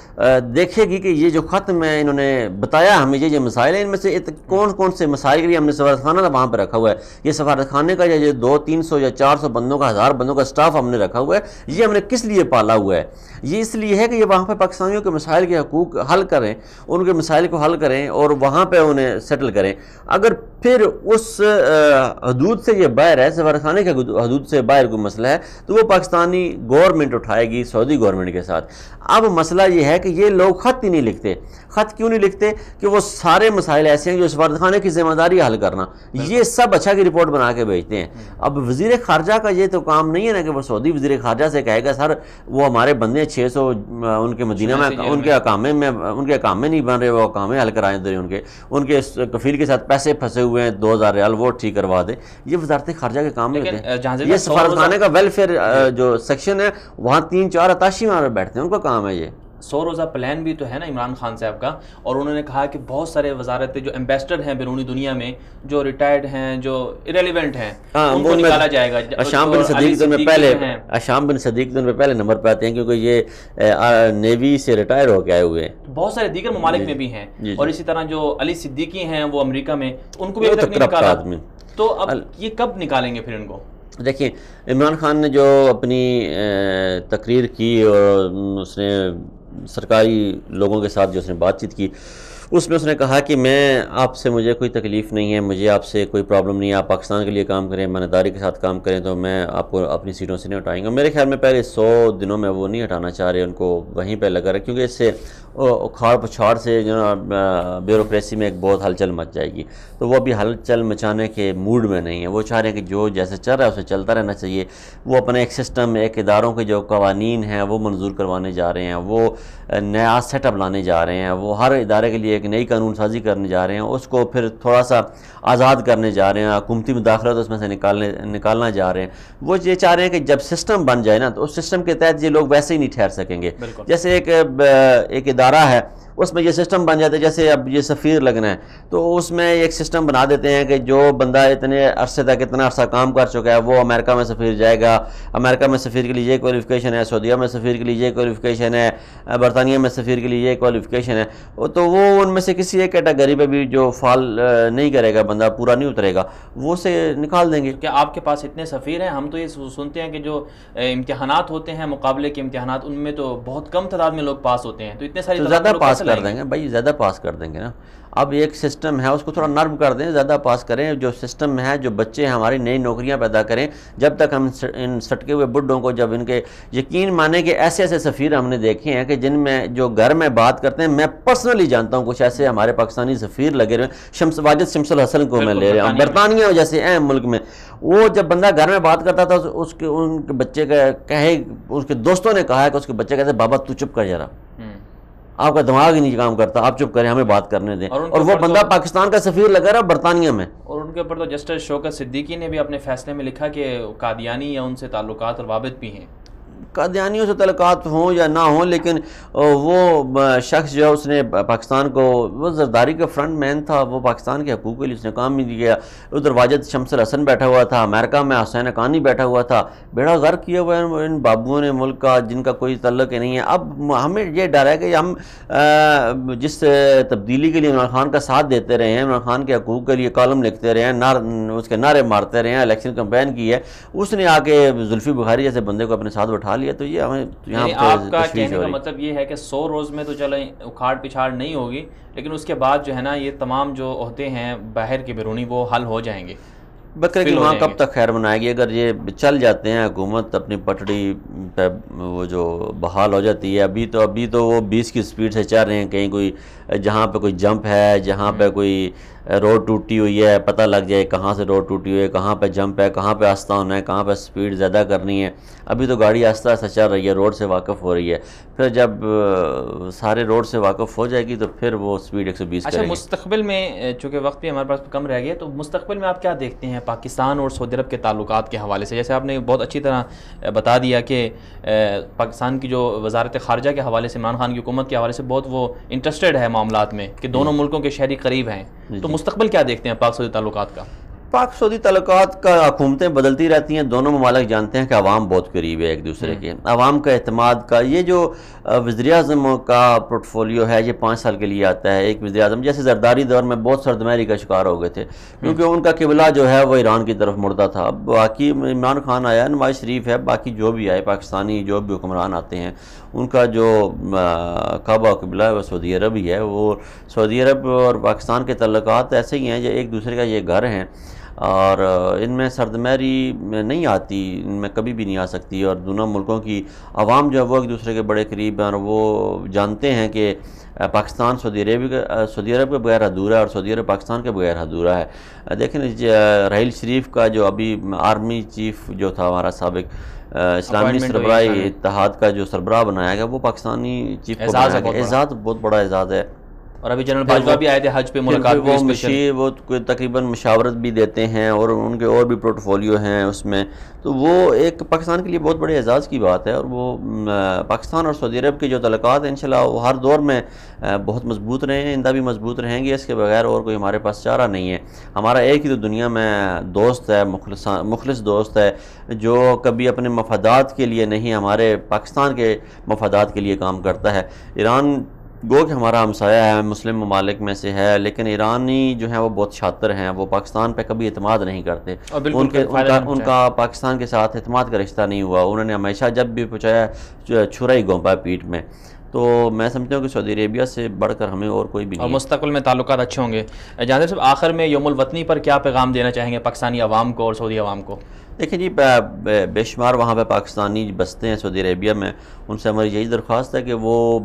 دیکھے گی کہ یہ جو خط میں انہوں نے بتایا ہمیں یہ مسائل ہیں, ان میں سے کون کون سے مسائل کے لیے ہم نے سفارت خانہ وہاں پہ رکھا ہوا ہے. یہ سفارت خانے کا یہ 200-300 یا 400 بندوں کا 1000 بندوں کا سٹاف ہم نے رکھا ہوا ہے, یہ ہم نے کس لیے پالا ہوا ہے؟ یہ اس لیے ہے کہ یہ وہاں پہ پاکستانیوں کے مسائل کے حقوق حل کریں, ان کے مسائل کو حل کریں اور وہاں پہ انہیں سیٹل کریں. اگر پھر اس حدود سے یہ باہر ہے, سفارت خانے کے حدود سے باہر کوئی مسئلہ ہے, تو وہ پاکستانی گورنمنٹ اٹھائے گی سعودی گورنمنٹ کے ساتھ. اب مسئلہ یہ ہے کہ یہ لوگ خط ہی نہیں لکھتے. خط کیوں نہیں لکھتے؟ کہ وہ سارے مسائل ایسے ہیں جو سفارت خانے کی ذمہ داری حل کرنا, یہ سب اچھا کی رپورٹ بنا کے بھیجتے ہیں. اب وزیر خارجہ کا یہ تو کام نہیں ہے نا کہ وہ سعودی وزیر خارجہ سے کہے گا سر وہ ہمارے بندے 600 ان کے مدینہ میں ان کے اقامے نہیں بن رہے, وہ اقامے حل کرائیں دیں, ان کے کفیل کے ساتھ پیسے پھنسے ہوئے ہیں 2000 ریال وہ ٹھیک کروا دیں. یہ وزارت خارجہ کے کام نہیں ہوتے ہیں. یہ سفارت خانے کا ویلفیئر جو سیکشن ہے وہاں 3-4 اتاشی وہاں پہ بیٹھتے ہیں, ان کا کام ہے یہ. 100 روزہ پلان بھی تو ہے نا عمران خان صاحب کا, اور انہوں نے کہا کہ بہت سارے وزارت جو ایمبیسڈر ہیں بیرونی دنیا میں جو ریٹائرڈ ہیں, جو ایریلیونٹ ہیں, ان کو نکالا جائے گا. اشام بن صدیق دن میں پہلے نمبر پہ آتے ہیں کیونکہ یہ نیوی سے ریٹائر ہو کے آئے ہوئے ہیں. بہت سارے دیگر ممالک میں بھی ہیں, اور اسی طرح جو علی صدیقی ہیں وہ امریکہ میں, ان کو بھی ابھی تک نہیں نکالا. تو اب یہ کب نکالیں گے پھر ان کو؟ دیکھیں عمران خان نے جو اپنی تقریر کی اور اس نے سرکاری لوگوں کے ساتھ جو اس نے بات چیت کی, اس میں اس نے کہا کہ میں آپ سے مجھے کوئی تکلیف نہیں ہے, مجھے آپ سے کوئی پرابلم نہیں ہے, آپ پاکستان کے لیے کام کریں, ایمانداری کے ساتاتھ کام کریں, تو میں آپ کو اپنی سیٹوں سے نہیں ہٹائیں گا. میرے خیال میں پہلے 100 دنوں میں وہ نہیں ہٹانا چاہ رہے, ان کو وہیں پہ لگا رہے, کیونکہ اس سے اکھاڑ پچھاڑ سے جو بیوروکریسی میں ایک بہت ہلچل مچ جائے گی. تو وہ ابھی ہلچل مچانے کے موڈ میں نہیں ہے. وہ چاہ رہے ہیں کہ جو جیسے چل رہا ہے اسے چلتا رہنا چاہیے. وہ اپنے ایک سسٹم, ایک اداروں کے جو قوانین ہیں وہ منظور کروانے جا رہے ہیں, وہ نیا سیٹ اپ لانے جا رہے ہیں, وہ ہر ادارے کے لیے ایک نئی قانون سازی کرنے جا رہے ہیں, اس کو پھر تھوڑا سا آزاد کرنے جا رہے ہیں, حکومتی مداخلت اس میں سے نکالنا جا رہے ہیں. وہ یہ چاہ رہے ہیں کہ جب سسٹم بن جائے نا تو اس سسٹم کے تحت یہ لوگ ویسے ہی نہیں ٹھہر سکیں گے. جیسے ایک ادارہ ہے اس میں یہ سسٹم بن جاتا ہے, جیسے اب یہ سفیر لگنا ہے تو اس میں ایک سسٹم بنا دیتے ہیں کہ جو بندہ اتنے عرصے تک اتنا عرصہ کام کر چکا ہے وہ امریکہ میں سفیر جائے گا, امریکہ میں سفیر کے لیے یہ کوالیفیکیشن ہے, سعودیہ میں سفیر کے لیے یہ کوالیفیکیشن ہے, برطانیہ میں سفیر کے لیے یہ کوالیفیکیشن ہے. تو وہ ان میں سے کسی ایک کیٹیگری پہ بھی جو فال نہیں کرے گا, بندہ پورا نہیں اترے گا, وہ اسے نکال دیں گے. کہ آپ کے پاس اتنے سفیر ہیں, ہم تو یہ سنتے ہیں کہ جو امتحانات ہوتے ہیں مقابلے کے امتحانات, ان میں تو بہت کم تعداد میں لوگ پاس ہوتے ہیں, تو اتنے سارے زیادہ پاس کر دیں گے بھائی، زیادہ پاس کر دیں گے نا. اب ایک سسٹم ہے، اس کو تھوڑا نرم کر دیں، زیادہ پاس کریں. جو سسٹم ہے، جو بچے ہماری نئی نوکریاں پیدا کریں، جب تک ہم ان سٹکے ہوئے بڈھوں کو، جب ان کے یقین مانیں کہ ایسے ایسے سفیر ہم نے دیکھے ہیں کہ جن میں جو گھر میں بات کرتے ہیں، میں پرسنلی جانتا ہوں کچھ ایسے ہمارے پاکستانی سفیر لگے رہے ہیں. واجد شمس الحسن کو میں لے رہا ہوں، برطانیہ جیسے اہم ملک میں، وہ جب بندہ گھر میں بات کرتا تھا اس کے ان کے بچے کا کہے، اس کے دوستوں نے کہا ہے کہ اس کے بچے کہتے ہیں بابا تو چپ کر ذرا، آپ کا دماغ ہی نہیں کام کرتا، آپ چپ کریں، ہمیں بات کرنے دیں. اور وہ بندہ پاکستان کا سفیر لگا رہا برطانیہ میں. اور ان کے اوپر تو جسٹس شوکت صدیقی نے بھی اپنے فیصلے میں لکھا کہ قادیانی یا ان سے تعلقات اور روابط بھی ہیں. قادیانیوں سے تعلقات ہوں یا نہ ہوں، لیکن وہ شخص جو ہے اس نے پاکستان کو، وہ زرداری کا فرنٹ مین تھا، وہ پاکستان کے حقوق کے لیے اس نے کام بھی کیا. ادھر واجد شمس الحسن بیٹھا ہوا تھا، امریکہ میں حسین حقانی بیٹھا ہوا تھا. بیڑا غرق کیا ہوا ہے ان بابوؤں نے ملک کا، جن کا کوئی تعلق ہی نہیں ہے. اب ہمیں یہ ڈر ہے کہ ہم جس تبدیلی کے لیے عمران خان کا ساتھ دیتے رہے ہیں، عمران خان کے حقوق کے لیے کالم لکھتے رہے ہیں، اس کے نعرے مارتے رہے ہیں، الیکشن کمپین کی ہے، اس نے آ کے زلفی بخاری جیسے بندے کو اپنے ساتھ بٹھا لیا. تو یہ ہمیں یہاں آپ کا کہنے کا مطلب یہ ہے کہ 100 روز میں تو چلیں اکھاڑ پچھاڑ نہیں ہوگی، لیکن اس کے بعد جو ہے نا یہ تمام جو عہدے ہیں باہر کے بیرونی وہ حل ہو جائیں گے. بکرے کی ماں کب تک خیر بنائے گی؟ اگر یہ چل جاتے ہیں، حکومت اپنی پٹڑی پہ وہ جو بحال ہو جاتی ہے. ابھی تو وہ 20 کی سپیڈ سے چل رہے ہیں. کہیں کوئی جہاں پہ کوئی جمپ ہے، جہاں پہ کوئی روڈ ٹوٹی ہوئی ہے، پتہ لگ جائے کہاں سے روڈ ٹوٹی ہوئی ہے، کہاں پہ جمپ ہے، کہاں پہ آستہ ہونا ہے، کہاں پہ سپیڈ زیادہ کرنی ہے. ابھی تو گاڑی آہستہ آہستہ چل رہی ہے، روڈ سے واقف ہو رہی ہے. پھر جب سارے روڈ سے واقف ہو جائے گی تو پھر وہ سپیڈ 120 کرے گی. مستقبل میں چونکہ وقت بھی ہمارے پاس کم رہ گیا، تو مستقبل میں آپ کیا دیکھتے ہیں پاکستان اور سعودی عرب کے تعلقات کے حوالے سے؟ جیسے آپ نے بہت اچھی طرح بتا دیا کہ پاکستان کی جو وزارت خارجہ کے حوالے سے، عمران خان کی حکومت کے حوالے سے بہت وہ انٹرسٹڈ ہے معاملات میں، کہ دونوں ملکوں کے شہری قریب ہیں. تو مستقبل کیا دیکھتے ہیں پاک سعودی تعلقات کا؟ پاک سعودی تعلقات کا حکومتیں بدلتی رہتی ہیں. دونوں ممالک جانتے ہیں کہ عوام بہت قریب ہے ایک دوسرے کے. عوام کا اعتماد کا یہ جو وزیراعظم کا پورٹ فولیو ہے، یہ 5 سال کے لیے آتا ہے. ایک وزیراعظم جیسے زرداری دور میں بہت سردمہری کا شکار ہو گئے تھے، کیونکہ ان کا قبلہ جو ہے وہ ایران کی طرف مڑتا تھا. اب باقی عمران خان آیا، نواز شریف ہے، باقی جو بھی آئے پاکستانی جو بھی حکمران آتے ہیں، ان کا جو کعبہ قبلہ ہے وہ سعودی عرب ہی ہے. وہ سعودی عرب اور پاکستان کے تعلقات ایسے ہی ہیں جو ایک دوسرے کا یہ گھر ہیں، اور ان میں سردمہری نہیں آتی، ان میں کبھی بھی نہیں آ سکتی. اور دونوں ملکوں کی عوام جو ہے وہ ایک دوسرے کے بڑے قریب ہیں، اور وہ جانتے ہیں کہ پاکستان سعودی عرب کے بغیر ادھورا ہے، اور سعودی عرب پاکستان کے بغیر ادھورا ہے. دیکھیں راحیل شریف کا جو ابھی آرمی چیف جو تھا ہمارا سابق، اسلامی سربراہی اتحاد کا جو سربراہ بنایا گیا، وہ پاکستانی چیف کو بنایا گیا. اعزاز بہت بڑا اعزاز ہے. اور ابھی جنرل باجوہ بھی آئے تھے حج پہ ملاقات بھی، وہ تقریباً مشاورت بھی دیتے ہیں، اور ان کے اور بھی پورٹ فولیو ہیں اس میں. تو وہ ایک پاکستان کے لیے بہت بڑے اعزاز کی بات ہے. اور وہ پاکستان اور سعودی عرب کے جو تعلقات ہیں انشاءاللہ وہ ہر دور میں بہت مضبوط رہے ہیں، آئندہ بھی مضبوط رہیں گے. اس کے بغیر اور کوئی ہمارے پاس چارہ نہیں ہے. ہمارا ایک ہی تو دنیا میں دوست ہے، مخلص دوست ہے، جو کبھی اپنے مفادات کے لیے نہیں، ہمارے پاکستان کے مفادات کے لیے کام کرتا ہے. ایران گو کہ ہمارا ہمسایہ ہے، مسلم ممالک میں سے ہے، لیکن ایرانی جو ہیں وہ بہت شاطر ہیں. وہ پاکستان پہ کبھی اعتماد نہیں کرتے. ان کا پاکستان کے ساتھ اعتماد کا رشتہ نہیں ہوا. انہوں نے ہمیشہ جب بھی پہنچایا چھرا ہی گھونپا پیٹ میں. تو میں سمجھتا ہوں کہ سعودی عربیہ سے بڑھ کر ہمیں اور کوئی بھی نہیں. اور مستقبل میں تعلقات اچھے ہوں گے. جانب صاحب آخر میں یوم الوطنی پر کیا پیغام دینا چاہیں گے پاکستانی عوام کو اور سعودی عوام کو؟ دیکھیں جی، بے شمار وہاں پہ پاکستانی بستے ہیں سعودی عربیہ میں. ان سے ہماری یہی درخواست ہے کہ وہ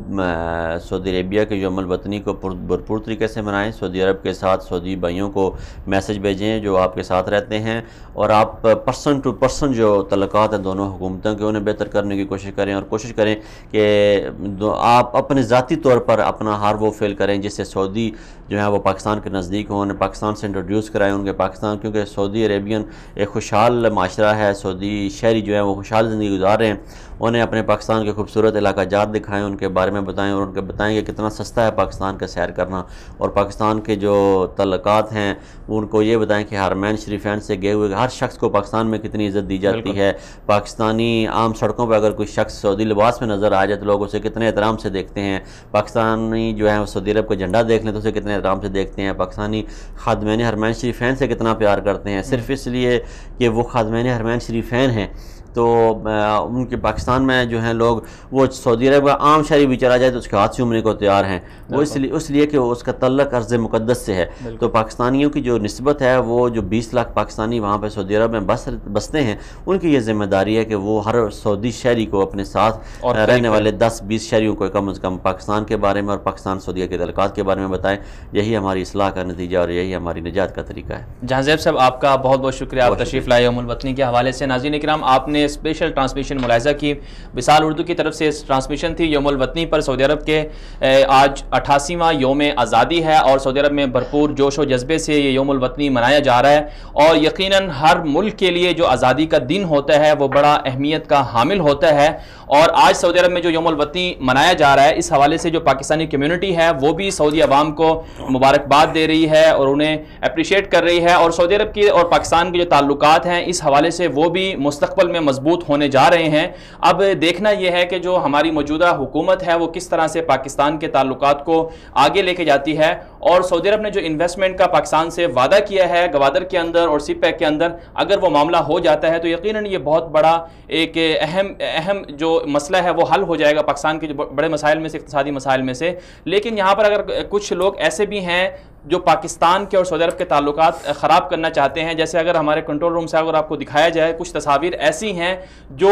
سعودی عربیہ کے یوم الوطنی کو بھرپور طریقے سے منائیں. سعودی عرب کے ساتھ سعودی بھائیوں کو میسج بھیجیں جو آپ کے ساتھ رہتے ہیں، اور آپ پرسن ٹو پرسن جو تعلقات ہیں دونوں حکومتوں کے، انہیں بہتر کرنے کی کوشش کریں. اور کوشش کریں کہ آپ اپنے ذاتی طور پر اپنا ہار وہ فیل کریں جس سے سعودی جو ہے وہ پاکستان کے نزدیک ہوں، انہیں پاکستان سے انٹروڈیوس کرائیں ان کے پاکستان. کیونکہ سعودی عربین ایک خوشحال معاشرہ ہے، سعودی شہری جو ہیں وہ خوشحال زندگی گزار رہے ہیں. انہیں اپنے پاکستان کے خوبصورت علاقہ جات دکھائیں، ان کے بارے میں بتائیں، اور ان کے بتائیں کہ کتنا سستا ہے پاکستان کا سیر کرنا. اور پاکستان کے جو تعلقات ہیں ان کو یہ بتائیں کہ حرمین شریفین سے گئے ہوئے ہر شخص کو پاکستان میں کتنی عزت دی جاتی ہے. پاکستانی عام سڑکوں پہ اگر کوئی شخص سعودی لباس میں نظر آ جائے تو لوگ اسے کتنے احترام سے دیکھتے ہیں. پاکستانی جو ہے سعودی عرب کا جھنڈا دیکھ لیں تو اسے کتنے احترام سے دیکھتے ہیں. پاکستانی خادمین حرمین شریفین سے کتنا پیار کرتے ہیں، صرف اس لیے کہ وہ خادمین حرمین شریفین ہیں. تو ان کے پاکستان میں جو ہیں لوگ وہ سعودی عرب کا عام شہری بھی چلا جائے تو اس کے ہاتھ چومنے کو تیار ہیں، وہ اس لیے کہ اس کا تعلق ارض مقدس سے ہے۔ تو پاکستانیوں کی جو نسبت ہے وہ جو 20 لاکھ پاکستانی وہاں پہ سعودی عرب میں بستے ہیں، ان کی یہ ذمہ داری ہے کہ وہ ہر سعودی شہری کو اپنے ساتھ رہنے والے 10-20 شہریوں کو کم از کم پاکستان کے بارے میں اور پاکستان سعودیہ کے تعلقات کے بارے میں بتائیں۔ یہی ہماری اصلاح کا نتیجہ اور یہی ہماری نجات کا طریقہ ہے۔ جہاں زیب صاحب آپ کا بہت بہت شکریہ، آپ تشریف لائے یوم الوطنی کے حوالے سے۔ ناظرین کرام، آپ نے اسپیشل ٹرانسمیشن ملاحظہ کی، وصال اردو کی طرف سے ٹرانسمیشن تھی یوم الوطنی پر۔ سعودی عرب کے آج 88واں یوم آزادی ہے اور سعودی عرب میں بھرپور جوش و جذبے سے یہ یوم الوطنی منایا جا رہا ہے، اور یقیناً ہر ملک کے لیے جو آزادی کا دن ہوتا ہے وہ بڑا اہمیت کا حامل ہوتا ہے، اور آج سعودی عرب میں جو یوم الوطنی منایا جا رہا ہے اس حوالے سے جو پاکستانی کمیونٹی ہے وہ بھی سعودی عوام کو مبارکباد دے رہی ہے اور انہیں اپریشیٹ کر رہی ہے، اور سعودی عرب کی اور پاکستان کے جو تعلقات ہیں اس حوالے سے وہ بھی مستقبل میں مضبوط ہونے جا رہے ہیں۔ اب دیکھنا یہ ہے کہ جو ہماری موجودہ حکومت ہے وہ کس طرح سے پاکستان کے تعلقات کو آگے لے کے جاتی ہے، اور سعودی عرب نے جو انویسٹمنٹ کا پاکستان سے وعدہ کیا ہے گوادر کے اندر اور سی پیک کے اندر، اگر وہ معاملہ ہو جاتا ہے تو یقیناً یہ بہت بڑا ایک اہم جو مسئلہ ہے وہ حل ہو جائے گا پاکستان کے جو بڑے مسائل میں سے، اقتصادی مسائل میں سے۔ لیکن یہاں پر اگر کچھ لوگ ایسے بھی ہیں جو پاکستان کے اور سعودی عرب کے تعلقات خراب کرنا چاہتے ہیں، جیسے اگر ہمارے کنٹرول روم سے اگر آپ کو دکھایا جائے کچھ تصاویر ایسی ہیں جو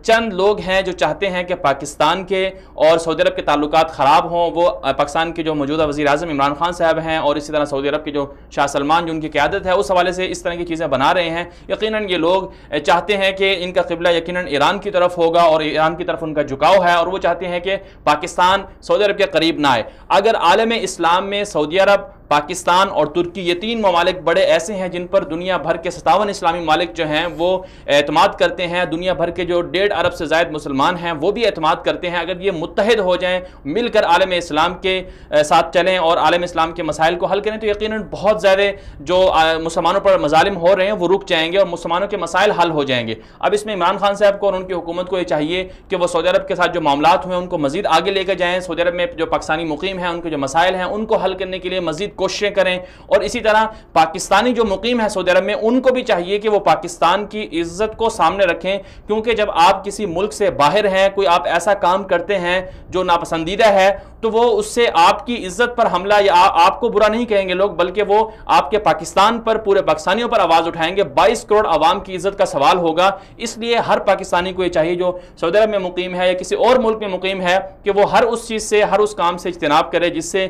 چند لوگ ہیں جو چاہتے ہیں کہ پاکستان کے اور سعودی عرب کے تعلقات خراب ہوں، وہ پاکستان کے جو موجودہ وزیر اعظم عمران خان صاحب ہیں اور اسی طرح سعودی عرب کے جو شاہ سلمان جو ان کی قیادت ہے اس حوالے سے اس طرح کی چیزیں بنا رہے ہیں۔ یقیناً یہ لوگ چاہتے ہیں کہ ان کا قبلہ یقیناً ایران کی طرف ہوگا اور ایران کی طرف ان کا جھکاؤ ہے، اور وہ چاہتے ہیں کہ پاکستان سعودی عرب کے قریب نہ آئے۔ اگر عالم اسلام میں سعودی عرب، پاکستان اور ترکی یہ تین ممالک بڑے ایسے ہیں جن پر دنیا بھر کے 57 اسلامی ممالک جو ہیں وہ اعتماد کرتے ہیں، دنیا بھر کے جو 1.5 ارب سے زائد مسلمان ہیں وہ بھی اعتماد کرتے ہیں، اگر یہ متحد ہو جائیں، مل کر عالم اسلام کے ساتھ چلیں اور عالم اسلام کے مسائل کو حل کریں تو یقیناً بہت زیادہ جو مسلمانوں پر مظالم ہو رہے ہیں وہ رک جائیں گے اور مسلمانوں کے مسائل حل ہو جائیں گے۔ اب اس میں عمران خان صاحب کو اور ان کی حکومت کو یہ چاہیے کہ وہ سعودی عرب کے ساتھ جو معاملات ہوئے ان کو مزید آگے لے کے جائیں، سعودی عرب میں جو پاکستانی مقیم ہیں ان کے جو مسائل ہیں ان کو حل کرنے کے لیے مزید کوششیں کریں، اور اسی طرح پاکستانی جو مقیم ہے سعودی عرب میں ان کو بھی چاہیے کہ وہ پاکستان کی عزت کو سامنے رکھیں، کیونکہ جب آپ کسی ملک سے باہر ہیں، کوئی آپ ایسا کام کرتے ہیں جو ناپسندیدہ ہے تو وہ اس سے آپ کی عزت پر حملہ یا آپ کو برا نہیں کہیں گے لوگ، بلکہ وہ آپ کے پاکستان پر، پورے پاکستانیوں پر آواز اٹھائیں گے۔ 22 کروڑ عوام کی عزت کا سوال ہوگا، اس لیے ہر پاکستانی کو یہ چاہیے جو سعودی عرب میں مقیم ہے یا کسی اور ملک میں مقیم ہے کہ وہ ہر اس چیز سے، ہر اس کام سے اجتناب کرے جس سے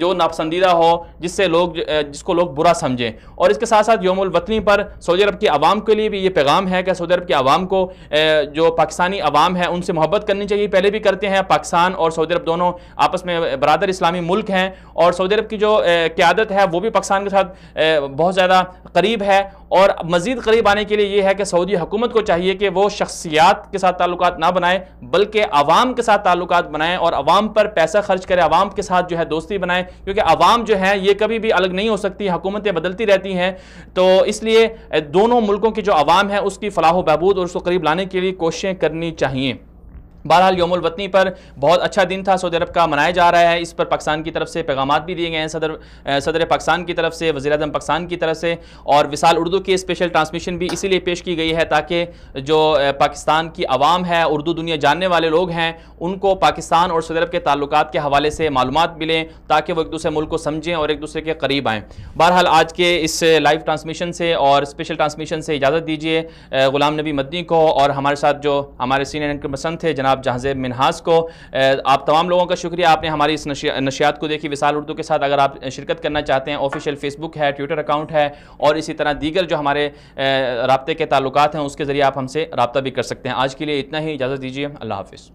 جو ناپسندیدہ ہو، جس کو لوگ برا سمجھیں۔ اور اس کے ساتھ ساتھ یوم الوطنی پر سعودی عرب کی عوام کے لیے بھی یہ پیغام ہے کہ سعودی عرب کی عوام کو جو پاکستانی عوام ہے ان سے محبت کرنی چاہیے، پہلے بھی کرتے ہیں۔ پاکستان اور سعودی عرب دونوں آپس میں برادر اسلامی ملک ہیں، اور سعودی عرب کی جو قیادت ہے وہ بھی پاکستان کے ساتھ بہت زیادہ قریب ہے، اور مزید قریب آنے کے لیے یہ ہے کہ سعودی حکومت کو چاہیے کہ وہ شخصیات کے ساتھ تعلقات نہ بنائے بلکہ عوام کے ساتھ تعلقات بنائیں اور عوام پر پیسہ خرچ کرے، عوام کے ساتھ جو ہے دوستی بنائیں، کیونکہ عوام جو ہے یہ کبھی بھی الگ نہیں ہو سکتی، حکومتیں بدلتی رہتی ہیں، تو اس لیے دونوں ملکوں کی جو عوام ہے اس کی فلاح و بہبود اور اس کو قریب لانے کے لیے کوششیں کرنی چاہیے۔ بہرحال یوم الوطنی پر بہت اچھا دن تھا، سعودی عرب کا منایا جا رہا ہے، اس پر پاکستان کی طرف سے پیغامات بھی دیے گئے ہیں، صدر پاکستان کی طرف سے، وزیر اعظم پاکستان کی طرف سے، اور وصال اردو کی اسپیشل ٹرانسمیشن بھی اسی لیے پیش کی گئی ہے تاکہ جو پاکستان کی عوام ہے، اردو دنیا جاننے والے لوگ ہیں، ان کو پاکستان اور سعودی عرب کے تعلقات کے حوالے سے معلومات ملیں تاکہ وہ ایک دوسرے ملک کو سمجھیں اور ایک دوسرے کے قریب آئیں۔ بہرحال آج کے اس لائیو ٹرانسمیشن سے اور اسپیشل ٹرانسمیشن سے اجازت دیجیے غلام نبی مدنی کو، اور ہمارے ساتھ جو ہمارے سینئر اینکر پسند تھے جناب جہاں زیب منہاس کو۔ آپ تمام لوگوں کا شکریہ، آپ نے ہماری اس نشریات کو دیکھی وصال اردو کے ساتھ۔ اگر آپ شرکت کرنا چاہتے ہیں، آفیشیل فیس بک ہے، ٹویٹر اکاؤنٹ ہے، اور اسی طرح دیگر جو ہمارے رابطے کے تعلقات ہیں اس کے ذریعے آپ ہم سے رابطہ بھی کر سکتے ہیں۔ آج کے لیے اتنا ہی، اجازت دیجیے، اللہ حافظ۔